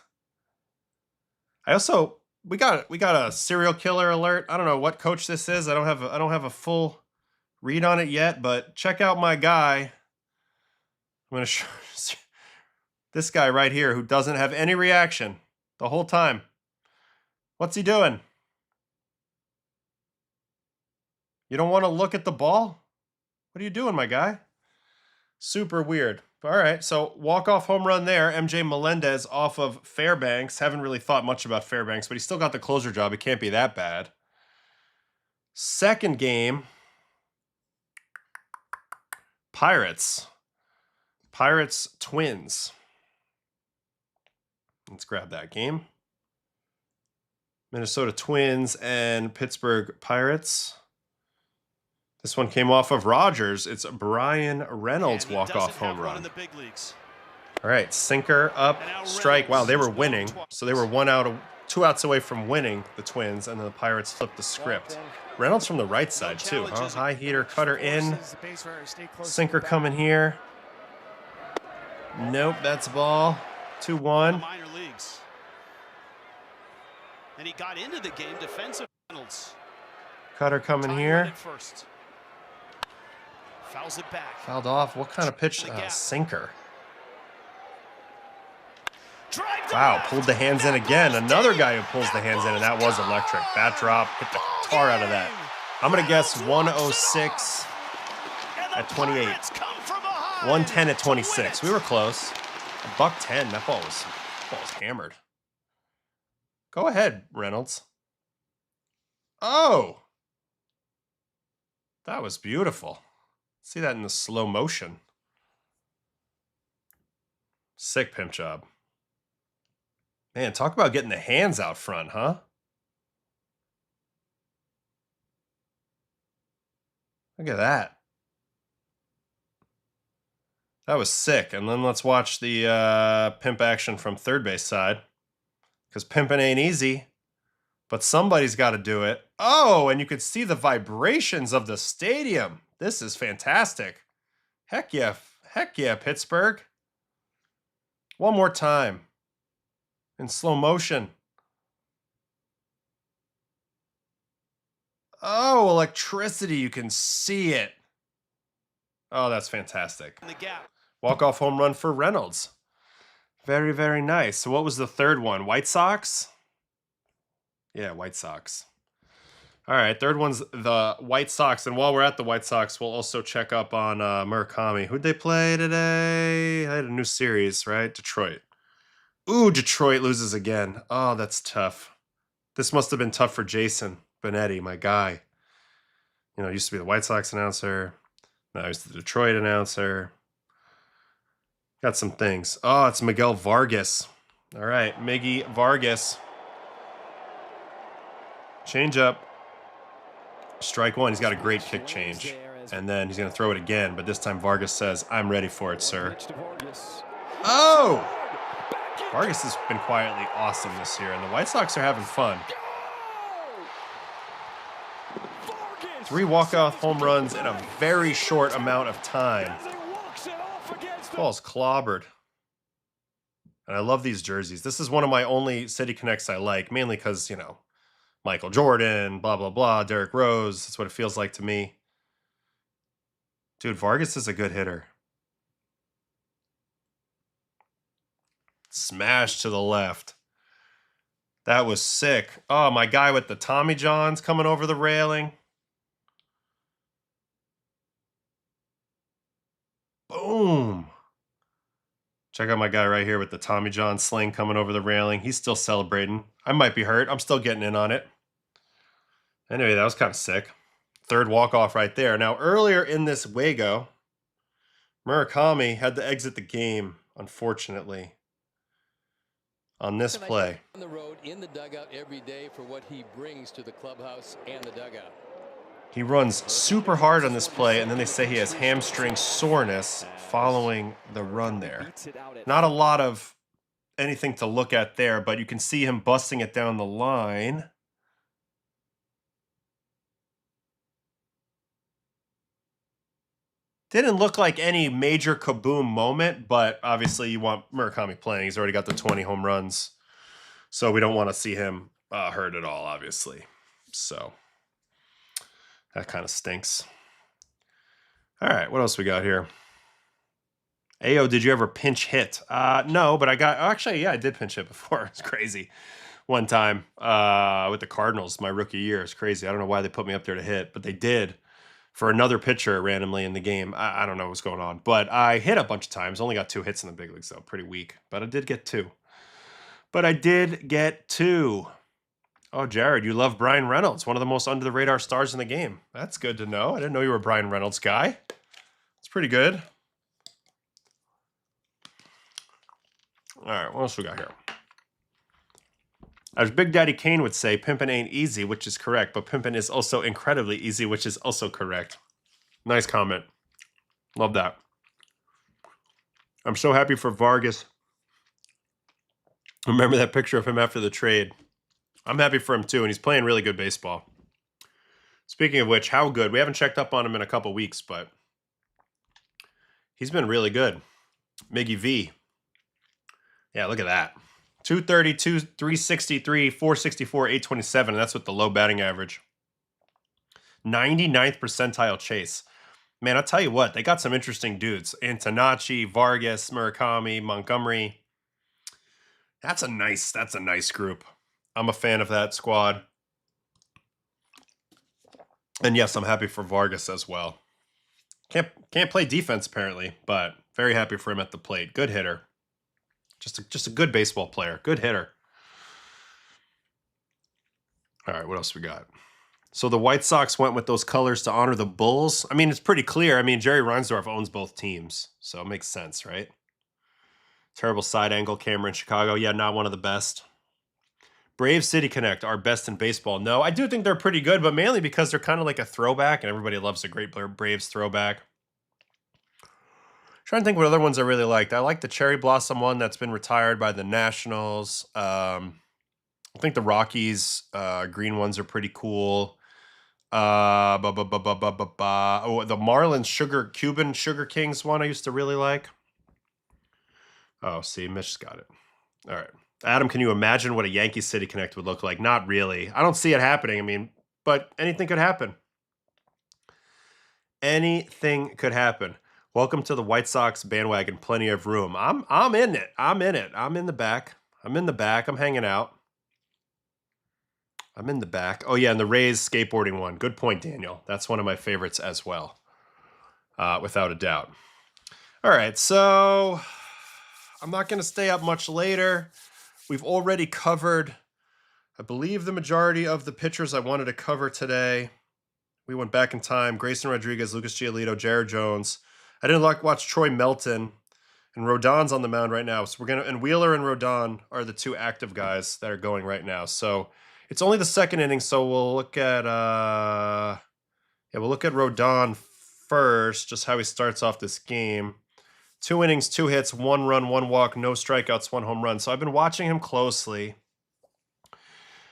We got a serial killer alert. I don't know what coach this is. I don't have a full read on it yet, but check out my guy. I'm gonna show this guy right here who doesn't have any reaction the whole time. What's he doing? You don't want to look at the ball? What are you doing, my guy? Super weird. All right, so walk-off home run there. MJ Melendez off of Fairbanks. Haven't really thought much about Fairbanks, but he still got the closer job. It can't be that bad. Second game, Pirates. Twins. Let's grab that game. Minnesota Twins and Pittsburgh Pirates. This one came off of Rogers. It's Brian Reynolds walk-off home run. In the big leagues. All right, sinker up, strike. Wow, they were winning. So they were 2 outs away from winning, the Twins, and then the Pirates flipped the script. Reynolds from the right side, too. Huh? High heater, cutter in. Sinker coming here. Nope, that's ball. 2-1. Minor leagues. And he got into the game defensive. Reynolds. Cutter coming here. First. Fouls it back. Fouled off. What kind of pitch? Sinker. Wow, pulled the hands in again. Another guy who pulls the hands in, and that was electric. Bat drop, hit the tar out of that. I'm going to guess 106 at 28. 110 at 26. We were close. $110. That ball was hammered. Go ahead, Reynolds. Oh! That was beautiful. See that in the slow motion. Sick pimp job. Man, talk about getting the hands out front, huh? Look at that. That was sick. And then let's watch the pimp action from third base side. Because pimping ain't easy. But somebody's got to do it. Oh, and you could see the vibrations of the stadium. This is fantastic. Heck yeah. Heck yeah, Pittsburgh. One more time. In slow motion. Oh, electricity. You can see it. Oh, that's fantastic. In the gap. Walk-off home run for Reynolds. Very, very nice. So what was the third one? White Sox? Yeah, White Sox. All right, third one's the White Sox. And while we're at the White Sox, we'll also check up on Murakami. Who'd they play today? I had a new series, right? Detroit. Ooh, Detroit loses again. Oh, that's tough. This must have been tough for Jason Benetti, my guy. You know, used to be the White Sox announcer. Now he's the Detroit announcer. Got some things. Oh, it's Miguel Vargas. All right, Miggy Vargas. Change up. Strike one. He's got a great kick change. And then he's going to throw it again. But this time Vargas says, I'm ready for it, sir. Oh! Vargas has been quietly awesome this year. And the White Sox are having fun. 3 walk-off home runs in a very short amount of time. Ball's clobbered. And I love these jerseys. This is one of my only City Connects I like, mainly because, you know, Michael Jordan, blah, blah, blah, Derrick Rose. That's what it feels like to me. Dude, Vargas is a good hitter. Smash to the left. That was sick. Oh, my guy with the Tommy Johns coming over the railing. Boom. Check out my guy right here with the Tommy John sling coming over the railing. He's still celebrating. I might be hurt. I'm still getting in on it. Anyway, that was kind of sick. Third walk-off right there. Now, earlier in this Wago, Murakami had to exit the game, unfortunately, on this play. On the road, in the dugout every day for what he brings to the clubhouse and the dugout. He runs super hard on this play, and then they say he has hamstring soreness following the run there. Not a lot of anything to look at there, but you can see him busting it down the line. Didn't look like any major kaboom moment, but obviously you want Murakami playing. He's already got the 20 home runs, so we don't want to see him hurt at all, obviously. So that kind of stinks. All right, what else we got here? Ayo, did you ever pinch hit? No, but I got... Actually, yeah, I did pinch hit before. It's crazy. One time with the Cardinals, my rookie year. It's crazy. I don't know why they put me up there to hit, but they did for another pitcher randomly in the game. I don't know what's going on. But I hit a bunch of times. Only got 2 hits in the big leagues, though. Pretty weak. But I did get 2. Oh, Jared, you love Brian Reynolds, one of the most under-the-radar stars in the game. That's good to know. I didn't know you were a Brian Reynolds guy. It's pretty good. All right, what else we got here? As Big Daddy Kane would say, pimpin' ain't easy, which is correct, but pimpin' is also incredibly easy, which is also correct. Nice comment. Love that. I'm so happy for Vargas. Remember that picture of him after the trade. I'm happy for him too, and he's playing really good baseball. Speaking of which, how good? We haven't checked up on him in a couple weeks, but he's been really good. Miggy V. Yeah, look at that. 232, 363, 464, 827, and that's with the low batting average. 99th percentile chase. Man, I'll tell you what, they got some interesting dudes. Antonacci, Vargas, Murakami, Montgomery. That's a nice group. I'm a fan of that squad. And yes, I'm happy for Vargas as well. Can't play defense apparently, but very happy for him at the plate. Good hitter. Just a good baseball player. Good hitter. All right, what else we got? So the White Sox went with those colors to honor the Bulls. I mean, it's pretty clear. I mean, Jerry Reinsdorf owns both teams, so it makes sense, right? Terrible side angle camera in Chicago. Yeah, not one of the best. Brave City Connect, our best in baseball. No, I do think they're pretty good, but mainly because they're kind of like a throwback, and everybody loves a great Braves throwback. Trying to think what other ones I really liked. I like the Cherry Blossom one that's been retired by the Nationals. I think the Rockies green ones are pretty cool. Oh, the Marlins Cuban Sugar Kings one I used to really like. Oh, see, Mitch's got it. All right. Adam, can you imagine what a Yankee City Connect would look like? Not really. I don't see it happening. I mean, but anything could happen. Anything could happen. Welcome to the White Sox bandwagon. Plenty of room. I'm in it. I'm in it. I'm in the back. I'm in the back. I'm hanging out. I'm in the back. Oh, yeah, and the Rays skateboarding one. Good point, Daniel. That's one of my favorites as well, without a doubt. All right, so I'm not going to stay up much later. We've already covered, I believe, the majority of the pitchers I wanted to cover today. We went back in time. Grayson Rodriguez, Lucas Giolito, Jared Jones. I didn't watch Troy Melton, and Rodon's on the mound right now. So and Wheeler and Rodon are the two active guys that are going right now. So it's only the second inning, so we'll look at we'll look at Rodon first, just how he starts off this game. 2 innings, 2 hits, 1 run, 1 walk, no strikeouts, 1 home run. So I've been watching him closely.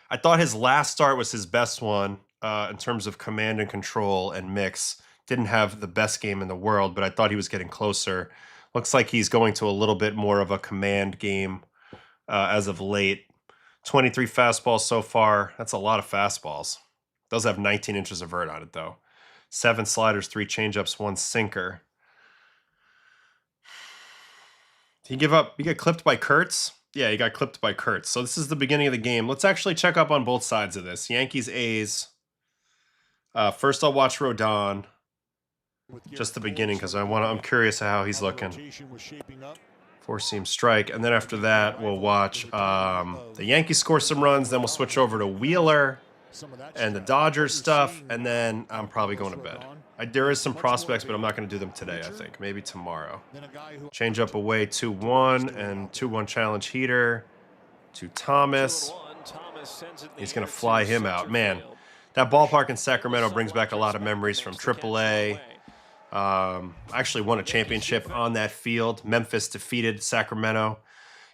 I thought his last start was his best one in terms of command and control and mix. Didn't have the best game in the world, but I thought he was getting closer. Looks like he's going to a little bit more of a command game as of late. 23 fastballs so far. That's a lot of fastballs. Does have 19 inches of vert on it, though. 7 sliders, 3 changeups, 1 sinker. Did he give up? He got clipped by Kurtz? Yeah, he got clipped by Kurtz. So this is the beginning of the game. Let's actually check up on both sides of this. Yankees, A's. First, I'll watch Rodon. Just the beginning, because I'm curious how he's looking. 4-seam strike, and then after that, we'll watch the Yankees score some runs. Then we'll switch over to Wheeler and the Dodgers stuff, and then I'm probably going to bed. There is some prospects, but I'm not going to do them today. I think maybe tomorrow. Change up away 2-1 and 2-1 challenge heater to Thomas. He's going to fly him out, man. That ballpark in Sacramento brings back a lot of memories from AAA. I actually won a championship on that field. Memphis defeated Sacramento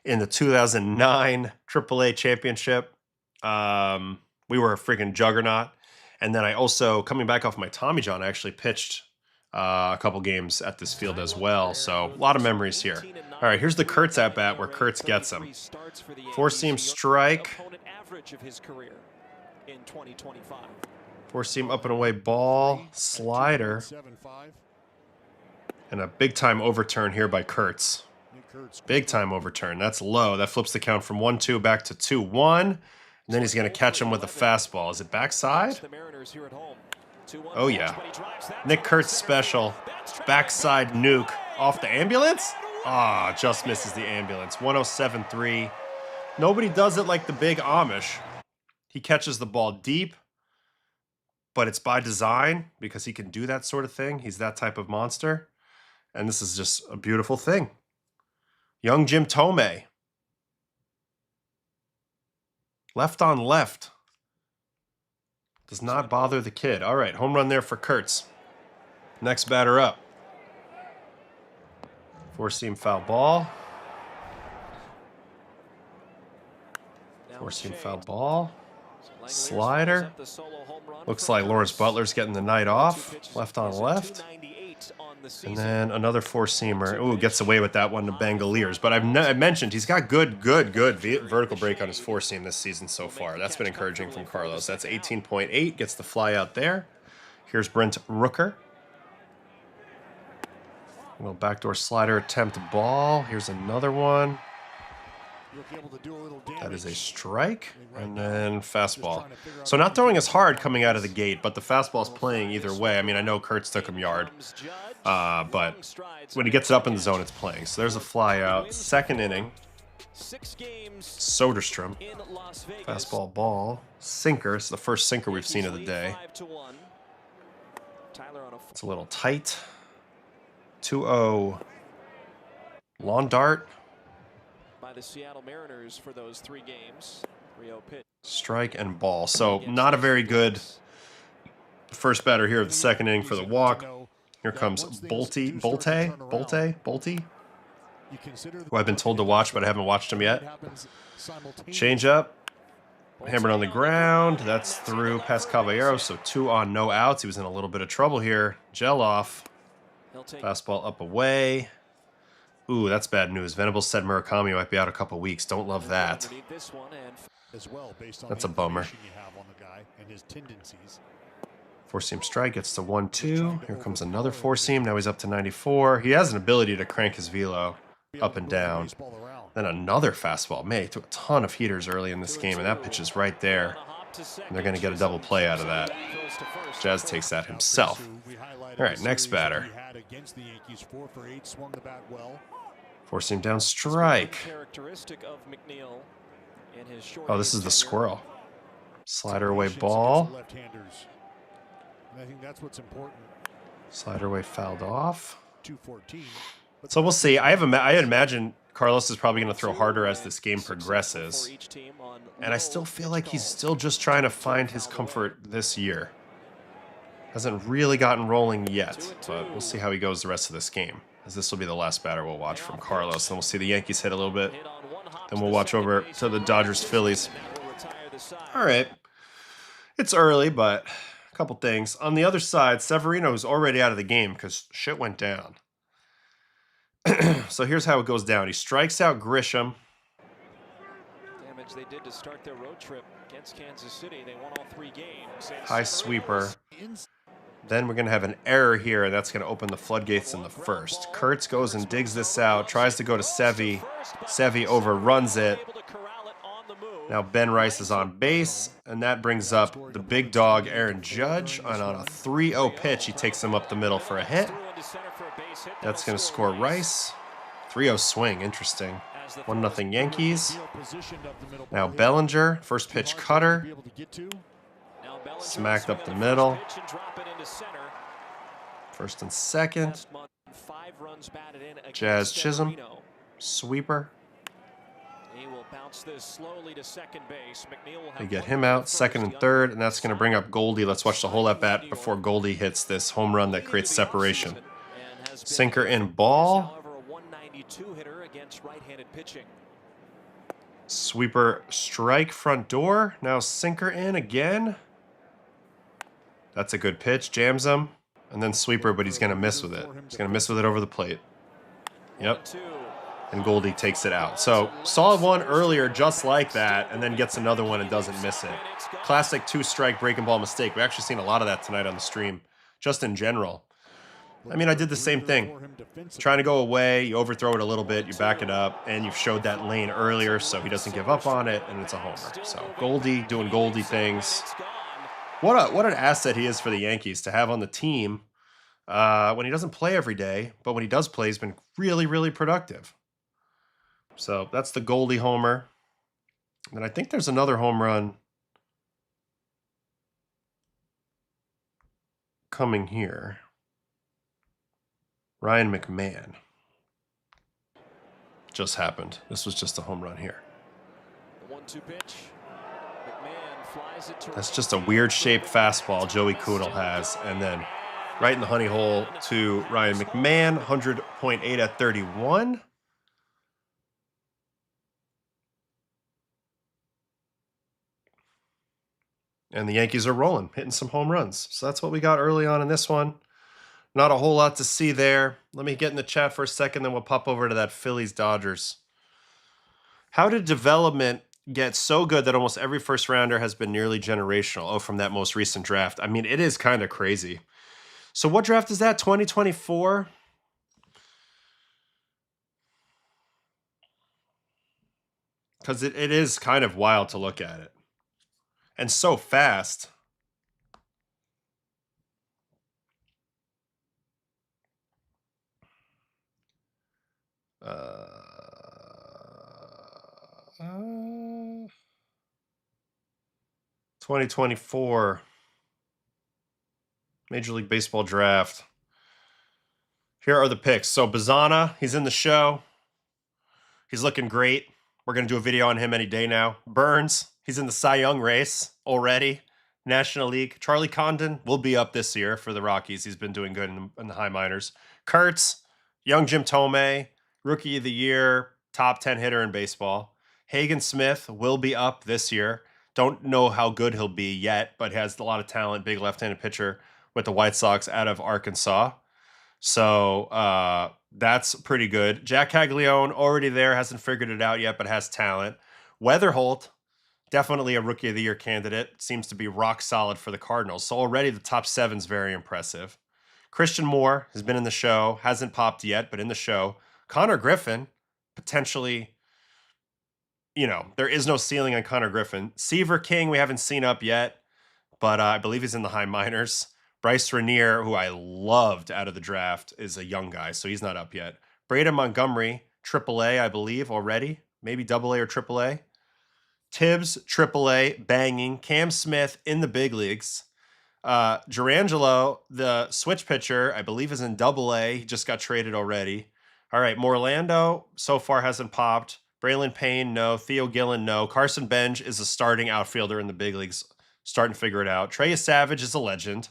in the 2009 AAA championship. We were a freaking juggernaut. And then I also, coming back off my Tommy John, I actually pitched a couple games at this field as well. So a lot of memories here. All right, here's the Kurtz at bat where Kurtz gets him. 4-seam strike. 4-seam up and away ball, slider, and a big-time overturn here by Kurtz. Big-time overturn. That's low. That flips the count from 1-2 back to 2-1. And then he's going to catch him with a fastball. Is it backside? Oh, yeah. Nick Kurtz special. Backside nuke off the ambulance? Ah, just misses the ambulance. 107.3. Nobody does it like the big Amish. He catches the ball deep, but it's by design because he can do that sort of thing. He's that type of monster. And this is just a beautiful thing. Young Jim Thome. Left on left. Does not bother the kid. All right, home run there for Kurtz. Next batter up. 4-seam foul ball. 4-seam foul ball. Slider. Looks like Lawrence Butler's getting the night off. Left on left. And then another 4-seamer. Ooh, gets away with that one to Bangaliers. But I've mentioned he's got good vertical break on his 4-seam this season so far. That's been encouraging from Carlos. That's 18.8. Gets the fly out there. Here's Brent Rooker. A little backdoor slider attempt ball. Here's another one. That is a strike, and then fastball. So not throwing as hard coming out of the gate, but the fastball's playing either way. I mean, I know Kurtz took him yard, but when he gets it up in the zone, it's playing. So there's a fly out. Second inning. Soderstrom. Fastball ball. Sinker. It's the first sinker we've seen of the day. It's a little tight. 2-0. Lawn dart. the Seattle Mariners for those 3 games. Rio pitch. Strike and ball. So not a very good first batter here of the second inning for the walk. Here comes Bolte, who I've been told to watch, but I haven't watched him yet. Change up. Hammered on the ground. That's through past Caballero. So 2 on, no outs. He was in a little bit of trouble here. Gel off. Fastball up away. Ooh, that's bad news. Venables said Murakami might be out a couple weeks. Don't love that. That's a bummer. 4-seam strike gets to 1-2. Here comes another 4-seam. Now he's up to 94. He has an ability to crank his velo up and down. Then another fastball. Man, he threw a ton of heaters early in this game, and that pitch is right there. And they're going to get a double play out of that. Jazz takes that himself. All right, next batter. 4-seam down strike. Oh, this is the squirrel. Slider away ball. Slider away fouled off. So we'll see. I imagine Carlos is probably going to throw harder as this game progresses. And I still feel like he's still just trying to find his comfort this year. Hasn't really gotten rolling yet, but we'll see how he goes the rest of this game, as this will be the last batter we'll watch from Carlos. Then we'll see the Yankees hit a little bit. Then we'll watch over to the Dodgers-Phillies. All right. It's early, but a couple things. On the other side, Severino's already out of the game because shit went down. So here's how it goes down. He strikes out Grisham. Damage they did to start their road trip against Kansas City. They won all 3 games. High sweeper. Then we're going to have an error here, and that's going to open the floodgates in the first. Kurtz goes and digs this out, tries to go to Sevy. Sevy overruns it. Now Ben Rice is on base, and that brings up the big dog, Aaron Judge. And on a 3-0 pitch, he takes him up the middle for a hit. That's going to score Rice. 3-0 swing, interesting. 1-0 Yankees. Now Bellinger, first pitch cutter. Smacked up the middle. First and second. Jazz Chisholm. Sweeper. They get him out, second and third, and that's going to bring up Goldie. Let's watch the whole at-bat before Goldie hits this home run that creates separation. Sinker in ball. Sweeper strike front door. Now sinker in again. That's a good pitch. Jams him. And then sweeper, but he's going to miss with it. He's going to miss with it over the plate. Yep. And Goldie takes it out. So saw one earlier just like that, and then gets another one and doesn't miss it. Classic 2-strike breaking ball mistake. We've actually seen a lot of that tonight on the stream, just in general. I mean, I did the same thing. Trying to go away, you overthrow it a little bit, you back it up, and you've showed that lane earlier so he doesn't give up on it, and it's a homer. So Goldie doing Goldie things. What an asset he is for the Yankees to have on the team when he doesn't play every day, but when he does play, he's been really, really productive. So that's the Goldie homer. And I think there's another home run coming here. Ryan McMahon. Just happened. This was just a home run here. That's just a weird shaped fastball Joey Kunal has. And then right in the honey hole to Ryan McMahon. 100.8 at 31. And the Yankees are rolling, hitting some home runs. So that's what we got early on in this one. Not a whole lot to see there. Let me get in the chat for a second, then we'll pop over to that Phillies-Dodgers. How did development get so good that almost every first-rounder has been nearly generational? Oh, from that most recent draft. I mean, it is kind of crazy. So what draft is that, 2024? Because it is kind of wild to look at it. And so fast. Uh, 2024 Major League Baseball draft. Here are the picks. So Bazana, he's in the show. He's looking great. We're going to do a video on him any day now. Burns, he's in the Cy Young race already. National League. Charlie Condon will be up this year for the Rockies. He's been doing good in the high minors. Kurtz, young Jim Thome, Rookie of the Year, top 10 hitter in baseball. Hagen Smith will be up this year. Don't know how good he'll be yet, but has a lot of talent. Big left-handed pitcher with the White Sox out of Arkansas. So that's pretty good. Jack Caglione, already there, hasn't figured it out yet, but has talent. Weatherholt, definitely a Rookie of the Year candidate. Seems to be rock solid for the Cardinals. So already the top 7's very impressive. Christian Moore has been in the show. Hasn't popped yet, but in the show. Connor Griffin, potentially, there is no ceiling on Connor Griffin. Seaver King, we haven't seen up yet, but I believe he's in the high minors. Bryce Rainier, who I loved out of the draft, is a young guy, so he's not up yet. Braden Montgomery, AAA, I believe, already. Maybe AA or AAA. Tibbs, AAA, banging. Cam Smith in the big leagues. Durangelo, the switch pitcher, I believe is in AA. He just got traded already. All right, Morlando so far hasn't popped. Braylon Payne, no. Theo Gillen, no. Carson Benj is a starting outfielder in the big leagues. Starting to figure it out. Trey Savage is a legend.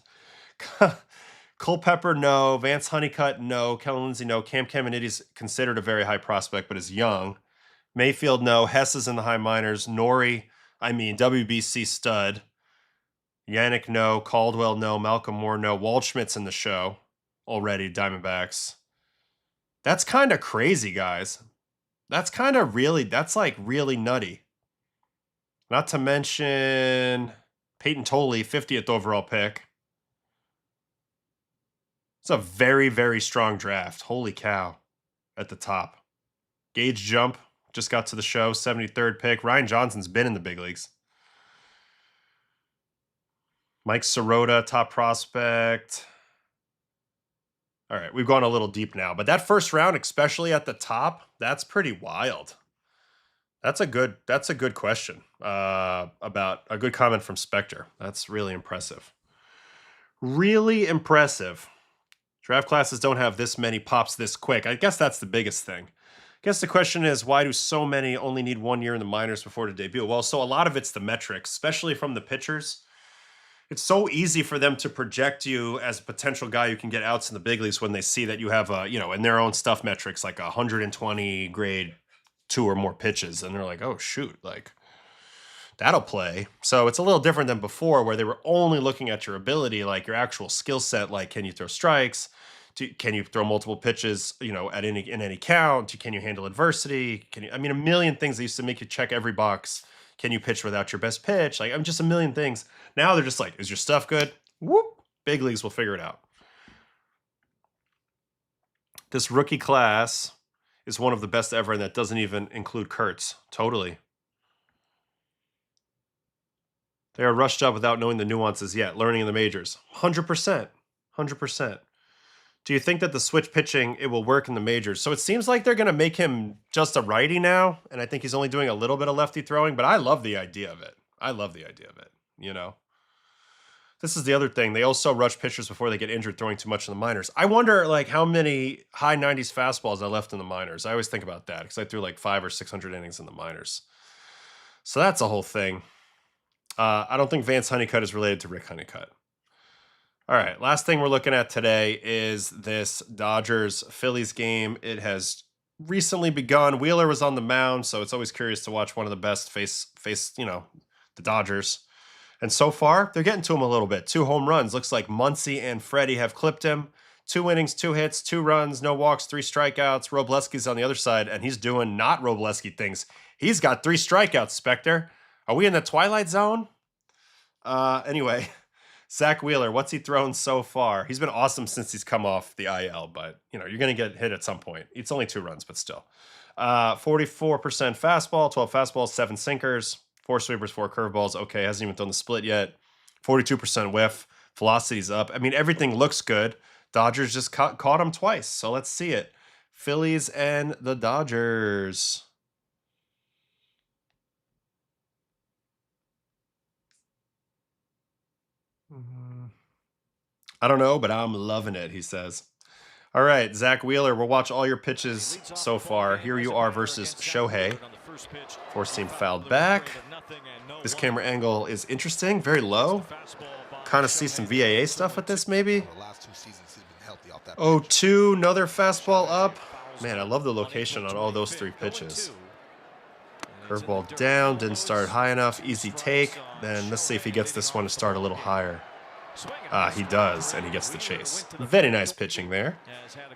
Culpepper, no. Vance Honeycutt, no. Kellen Lindsay, no. Cam Caminiti's considered a very high prospect, but is young. Mayfield, no. Hess is in the high minors. Nori, WBC stud. Yannick, no. Caldwell, no. Malcolm Moore, no. Waldschmidt's in the show already, Diamondbacks. That's kind of crazy, guys. That's really nutty. Not to mention Peyton Tolley, 50th overall pick. It's a very, very strong draft. Holy cow. At the top. Gage Jump just got to the show. 73rd pick. Ryan Johnson's been in the big leagues. Mike Sirota, top prospect. All right, we've gone a little deep now. But that first round, especially at the top, that's pretty wild. That's a good question about a good comment from Spectre. That's really impressive. Really impressive. Draft classes don't have this many pops this quick. I guess that's the biggest thing. I guess the question is, why do so many only need 1 year in the minors before to debut? Well, so a lot of it's the metrics, especially from the pitchers. It's so easy for them to project you as a potential guy who can get outs in the big leagues when they see that you have in their own stuff metrics, like 120 grade 2 or more pitches. And they're like, oh, shoot, like that'll play. So it's a little different than before where they were only looking at your ability, like your actual skill set, like can you throw strikes? Can you throw multiple pitches, in any count? Can you handle adversity? A million things that used to make you check every box. Can you pitch without your best pitch? Just a million things. Now they're just like, is your stuff good? Whoop. Big leagues will figure it out. This rookie class is one of the best ever, and that doesn't even include Kurtz. Totally. They are rushed up without knowing the nuances yet, learning in the majors. 100%. 100%. Do you think that the switch pitching, it will work in the majors? So it seems like they're going to make him just a righty now, and I think he's only doing a little bit of lefty throwing, but I love the idea of it. This is the other thing. They also rush pitchers before they get injured throwing too much in the minors. I wonder, how many high 90s fastballs I left in the minors. I always think about that because I threw 500 or 600 innings in the minors. So that's a whole thing. I don't think Vance Honeycutt is related to Rick Honeycutt. All right, last thing we're looking at today is this Dodgers-Phillies game. It has recently begun. Wheeler was on the mound, so it's always curious to watch one of the best face the Dodgers. And so far, they're getting to him a little bit. 2 home runs. Looks like Muncy and Freddie have clipped him. 2 innings, 2 hits, 2 runs, no walks, 3 strikeouts. Robleski's on the other side, and he's doing not Robleski things. He's got 3 strikeouts, Spectre. Are we in the Twilight Zone? Anyway... Zach Wheeler, what's he thrown so far? He's been awesome since he's come off the IL, but, you're going to get hit at some point. It's only 2 runs, but still. 44% fastball, 12 fastballs, 7 sinkers, 4 sweepers, 4 curveballs. Okay, hasn't even thrown the split yet. 42% whiff. Velocity's up. Everything looks good. Dodgers just caught him twice, so let's see it. Phillies and the Dodgers. I don't know, but I'm loving it, he says. All right, Zach Wheeler, we'll watch all your pitches so far. Here you are versus Shohei. Four-seam fouled back. This camera angle is interesting, very low. Kind of see some VAA stuff with this, maybe. 0-2, another fastball up. Man, I love the location on all those three pitches. Curveball down, didn't start high enough, easy take. Then let's see if he gets this one to start a little higher. He does, and he gets the chase. Very nice pitching there.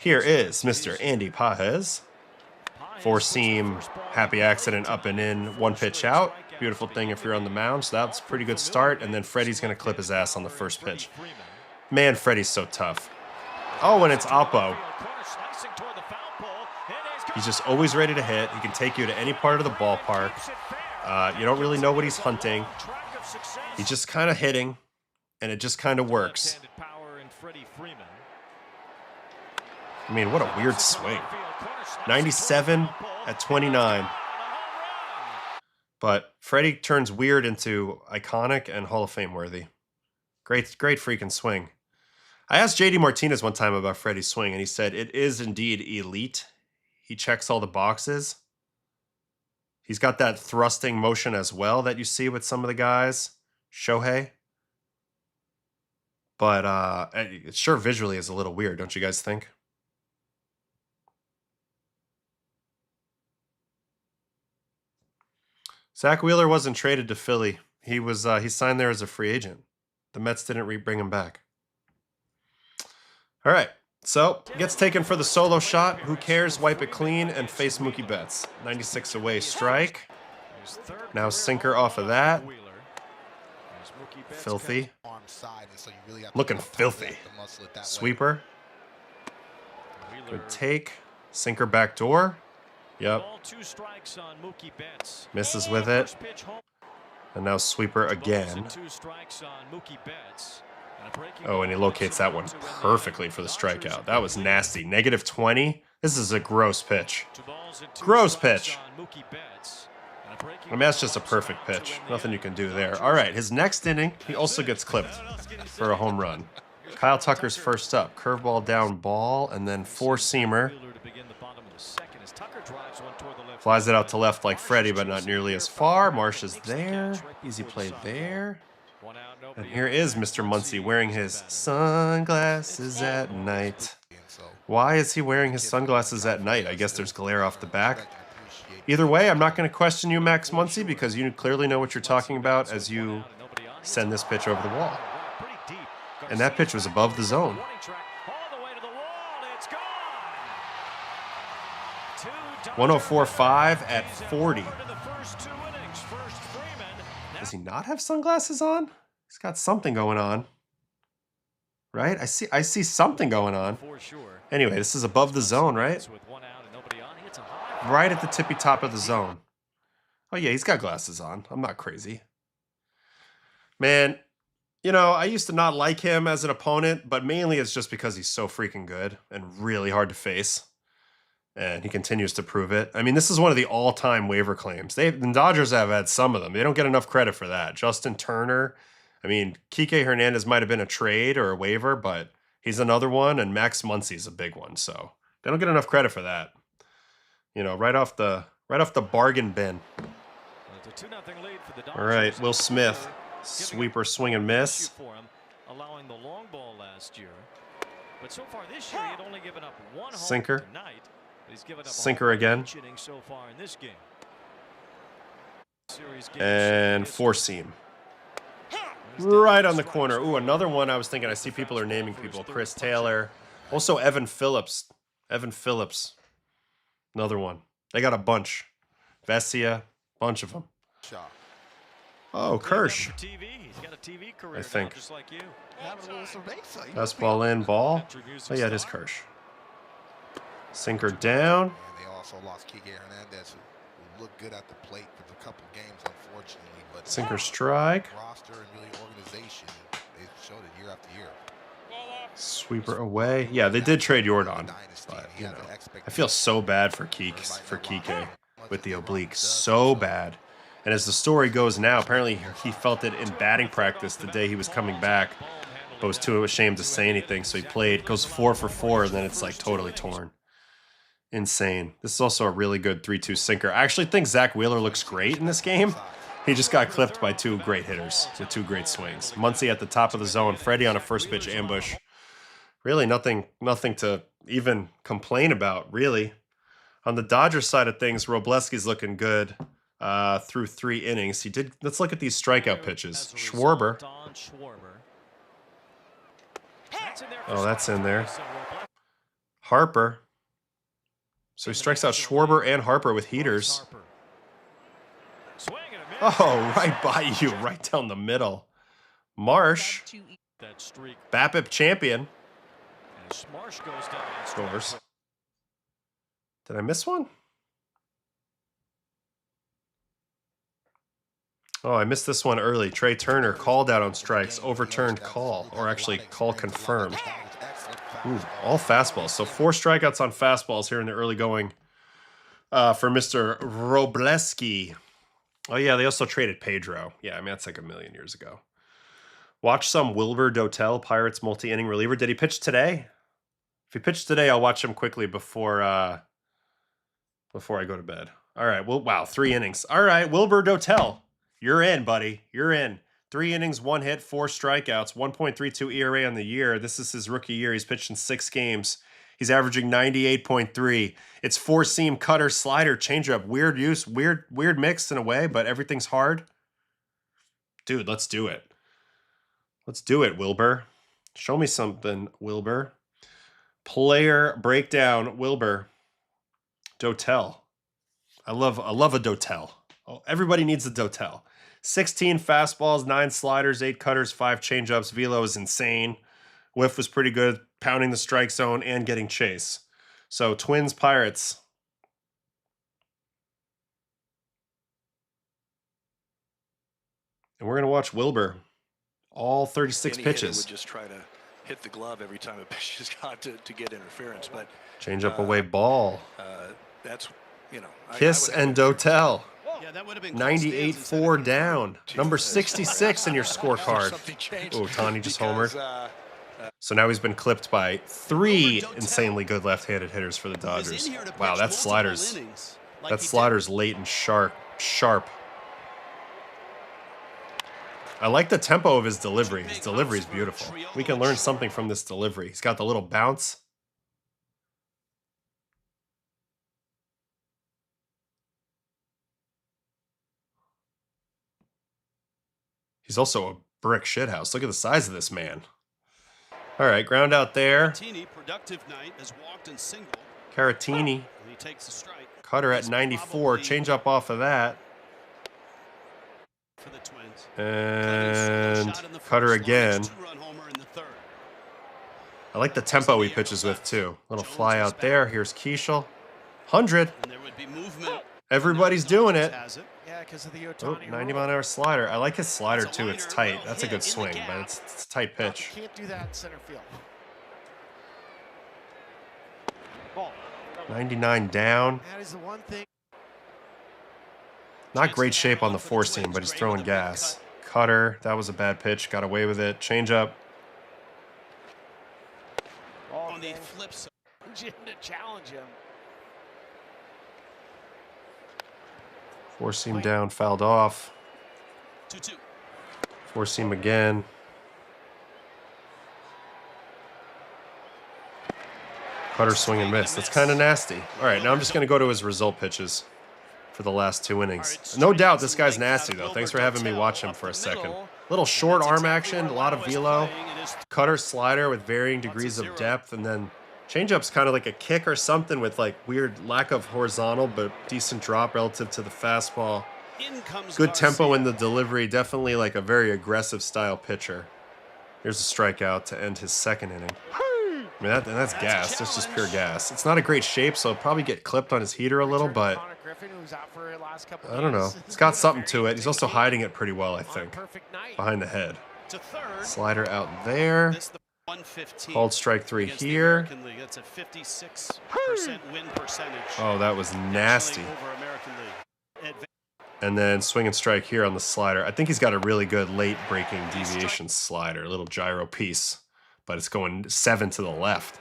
Here is Mr. Andy Pages. Four-seam, happy accident, up and in, one pitch out. Beautiful thing if you're on the mound, so that's a pretty good start. And then Freddie's going to clip his ass on the first pitch. Man, Freddie's so tough. Oh, and it's Oppo. He's just always ready to hit. He can take you to any part of the ballpark. You don't really know what he's hunting. He's just kind of hitting, and it just kind of works. I mean, what a weird swing. 97 at 29. But Freddie turns weird into iconic and Hall of Fame worthy. Great freaking swing. I asked JD Martinez one time about Freddie's swing, and he said it is indeed elite. He checks all the boxes. He's got that thrusting motion as well that you see with some of the guys. Shohei. But it sure visually is a little weird, don't you guys think? Zach Wheeler wasn't traded to Philly. He signed there as a free agent. The Mets didn't bring him back. All right, so gets taken for the solo shot. Who cares? Wipe it clean and face Mookie Betts. 96 away strike. Now sinker off of that. Filthy. Looking filthy. Sweeper. Good take. Sinker back door. Yep. Misses with it. And now sweeper again. Oh, and he locates that one perfectly for the strikeout. That was nasty. -20. This is a gross pitch. Gross pitch. I mean, that's just a perfect pitch. Nothing you can do there. All right, his next inning, he also gets clipped for a home run. Kyle Tucker's first up. Curveball down ball, and then four-seamer. Flies it out to left like Freddie, but not nearly as far. Marsh is there. Easy play there. And here is Mr. Muncy wearing his sunglasses at night. Why is he wearing his sunglasses at night? I guess there's glare off the back. Either way, I'm not going to question you, Max Muncy, because you clearly know what you're talking about as you send this pitch over the wall. And that pitch was above the zone. 104.5 at 40. Does he not have sunglasses on? He's got something going on. Right? I see something going on. Anyway, this is above the zone, right? Right at the tippy top of the zone. Oh yeah, he's got glasses on. I'm not crazy. Man, you know, I used to not like him as an opponent, but mainly it's just because he's so freaking good and really hard to face. And he continues to prove it. I mean, this is one of the all-time waiver claims. The Dodgers have had some of them. They don't get enough credit for that. Justin Turner. I mean, Kike Hernandez might have been a trade or a waiver, but he's another one, and Max Muncy's a big one. So they don't get enough credit for that. You know, right off the bargain bin. All right, Will Smith, sweeper, swing and miss. Allowing the long ball last year, but so far this year he had only given up one sinker. Tonight. Sinker again. And four-seam. Right on the corner. Ooh, another one I was thinking. I see people are naming people. Chris Taylor. Also Evan Phillips. Evan Phillips. Another one. They got a bunch. Vesia. Bunch of them. Oh, Kirsch. I think. Fastball in, ball. Oh, yeah, it is Kirsch. Sinker down. They also lost Kike Hernandez, who looked good at the plate for a couple games, unfortunately. But sinker strike. Roster and really organization, they showed it year after year. Sweeper away. Yeah, they did trade Jordan, but you know, I feel so bad for Kike with the oblique, so bad. And as the story goes now, apparently he felt it in batting practice the day he was coming back, but was too ashamed to say anything, so he played, goes 4 for 4, and then it's like totally torn. Insane. This is also a really good 3-2 sinker. I actually think Zach Wheeler looks great in this game. He just got clipped by two great hitters with two great swings. Muncy at the top of the zone. Freddie on a first pitch ambush. Really nothing to even complain about, really. On the Dodgers side of things, Robleski's looking good through 3 innings. He did. Let's look at these strikeout pitches. Schwarber. Oh, that's in there. Harper. So he strikes out Schwarber and Harper with heaters. Oh, right by you, right down the middle. Marsh. BAPIP champion. Scores. Did I miss one? Oh, I missed this one early. Trey Turner called out on strikes, overturned call, or actually call confirmed. Ooh, all fastballs. So 4 strikeouts on fastballs here in the early going for Mr. Robleski. Oh, yeah, they also traded Pedro. Yeah, I mean, that's like a million years ago. Watch some Wilber Dotel, Pirates multi-inning reliever. Did he pitch today? If he pitched today, I'll watch him quickly before I go to bed. All right, well, wow, 3 innings. All right, Wilber Dotel. You're in, buddy. You're in. 3 innings, 1 hit, 4 strikeouts, 1.32 ERA on the year. This is his rookie year. He's pitched in 6 games. He's averaging 98.3. It's 4-seam, cutter, slider, changeup. Weird use, weird mix in a way, but everything's hard. Dude, let's do it. Let's do it, Wilber. Show me something, Wilber. Player breakdown, Wilber. Dotel. I love a Dotel. Oh, everybody needs a Dotel. 16 fastballs, 9 sliders, 8 cutters, 5 changeups. Velo is insane. Whiff was pretty good, pounding the strike zone and getting chase. So Twins, Pirates. And we're going to watch Wilber. All 36 pitches. Would just try to hit the glove every time a pitch has got to get interference. But change up away ball. That's, you know. Kiss and Dotel. 98-4 down. Number 66 in your scorecard. Oh, Tani just homered. So now he's been clipped by 3 insanely good left-handed hitters for the Dodgers. Wow, that slider's late and sharp. I like the tempo of his delivery. His delivery is beautiful. We can learn something from this delivery. He's got the little bounce. He's also a brick shithouse. Look at the size of this man. All right, ground out there. Caratini. Cutter at 94. Change up off of that. And cutter again. I like the tempo he pitches with, too. Little fly out there. Here's Keishel. 100. Everybody's doing it. Yeah, because of the Oh, 90-mile-an-hour slider. I like his slider, too. It's tight. That's a good swing, but it's a tight pitch. You can't do that in center field. 99 down. That is the one thing. Not great shape on the 4-seam, but he's throwing gas. Cutter. That was a bad pitch. Got away with it. Change up. On the flip side. To challenge him. 4-seam down, fouled off. 4-seam again. Cutter swing and miss. That's kind of nasty. All right, now I'm just going to go to his result pitches for the last 2 innings. No doubt this guy's nasty, though. Thanks for having me watch him for a second. Little short arm action, a lot of velo. Cutter, slider with varying degrees of depth, and then changeup's kind of like a kick or something with like weird lack of horizontal but decent drop relative to the fastball. Good tempo in the delivery. Definitely like a very aggressive style pitcher. Here's a strikeout to end his 2nd inning. I mean, that's gas. That's just pure gas. It's not a great shape, so it'll probably get clipped on his heater a little, but I don't know. It's got something to it. He's also hiding it pretty well, I think, behind the head. Slider out there. Called strike 3 here. Oh, that was nasty. And then swing and strike here on the slider. I think he's got a really good late breaking deviation slider, a little gyro piece, but it's going 7 to the left.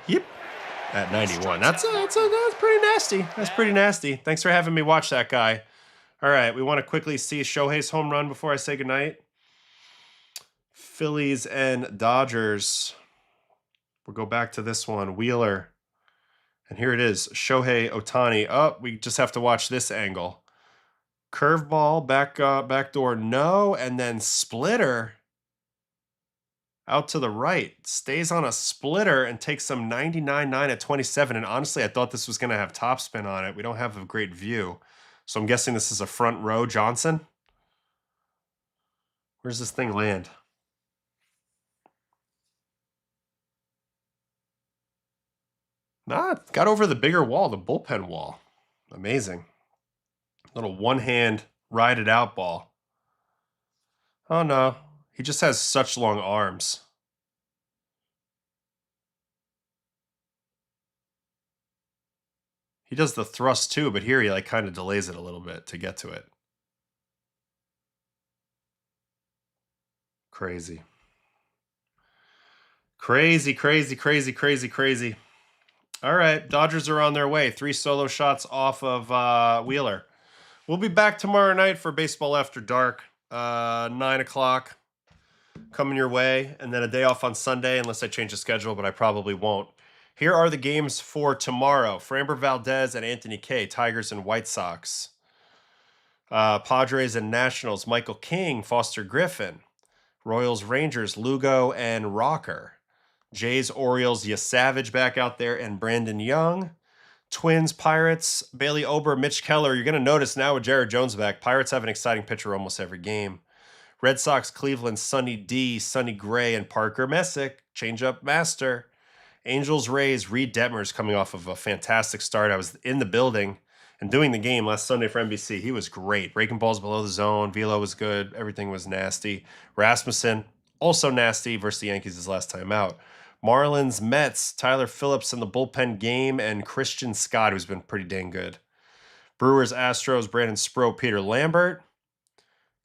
Yep. at 91. That's pretty nasty. That's pretty nasty. Thanks for having me watch that guy. All right, we want to quickly see Shohei's home run before I say goodnight. Phillies and Dodgers. We'll go back to this one. Wheeler. And here it is. Shohei Ohtani. Oh, we just have to watch this angle. Curveball, backdoor, no. And then splitter out to the right. Stays on a splitter and takes some 99.9 at 27. And honestly, I thought this was going to have topspin on it. We don't have a great view. So I'm guessing this is a front row Johnson. Where's this thing land? Nah, got over the bigger wall, the bullpen wall. Amazing. Little one-hand ride-it out ball. Oh, no. He just has such long arms. He does the thrust too, but here he like kind of delays it a little bit to get to it. Crazy. Crazy, crazy, crazy, crazy, crazy. All right, Dodgers are on their way. 3 solo shots off of Wheeler. We'll be back tomorrow night for Baseball After Dark, 9 o'clock. Coming your way, and then a day off on Sunday, unless I change the schedule, but I probably won't. Here are the games for tomorrow. Framber Valdez and Anthony Kay, Tigers and White Sox. Padres and Nationals, Michael King, Foster Griffin. Royals, Rangers, Lugo and Rocker. Jays, Orioles, Savage back out there, and Brandon Young. Twins, Pirates, Bailey Ober, Mitch Keller. You're going to notice now with Jared Jones back, Pirates have an exciting pitcher almost every game. Red Sox, Cleveland, Sonny D, Sonny Gray, and Parker Messick, changeup master. Angels, Rays, Reed Detmers coming off of a fantastic start. I was in the building and doing the game last Sunday for NBC. He was great. Breaking balls below the zone. Velo was good. Everything was nasty. Rasmussen, also nasty versus the Yankees his last time out. Marlins, Mets, Tyler Phillips in the bullpen game, and Christian Scott, who's been pretty dang good. Brewers, Astros, Brandon Spro, Peter Lambert.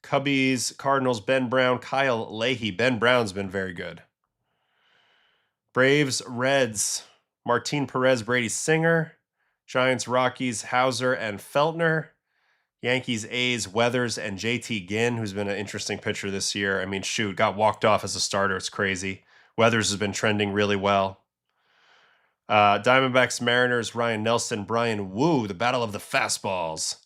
Cubbies, Cardinals, Ben Brown, Kyle Leahy. Ben Brown's been very good. Braves, Reds, Martin Perez, Brady Singer. Giants, Rockies, Hauser and Feltner. Yankees, A's, Weathers, and JT Ginn, who's been an interesting pitcher this year. I mean, shoot, got walked off as a starter. It's crazy. Weathers has been trending really well. Diamondbacks, Mariners, Ryan Nelson, Brian Wu, the battle of the fastballs.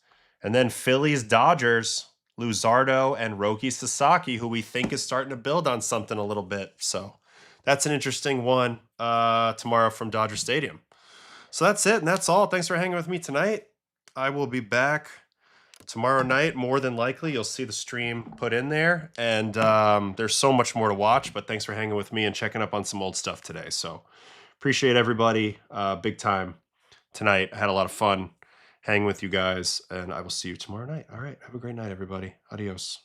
And then Phillies, Dodgers, Luzardo and Roki Sasaki, who we think is starting to build on something a little bit. So that's an interesting one tomorrow from Dodger Stadium. So that's it, and that's all. Thanks for hanging with me tonight. I will be back tomorrow night, more than likely. You'll see the stream put in there, and there's so much more to watch, but thanks for hanging with me and checking up on some old stuff today. So appreciate everybody big time tonight. I had a lot of fun hanging with you guys, and I will see you tomorrow night. All right, have a great night, everybody. Adios.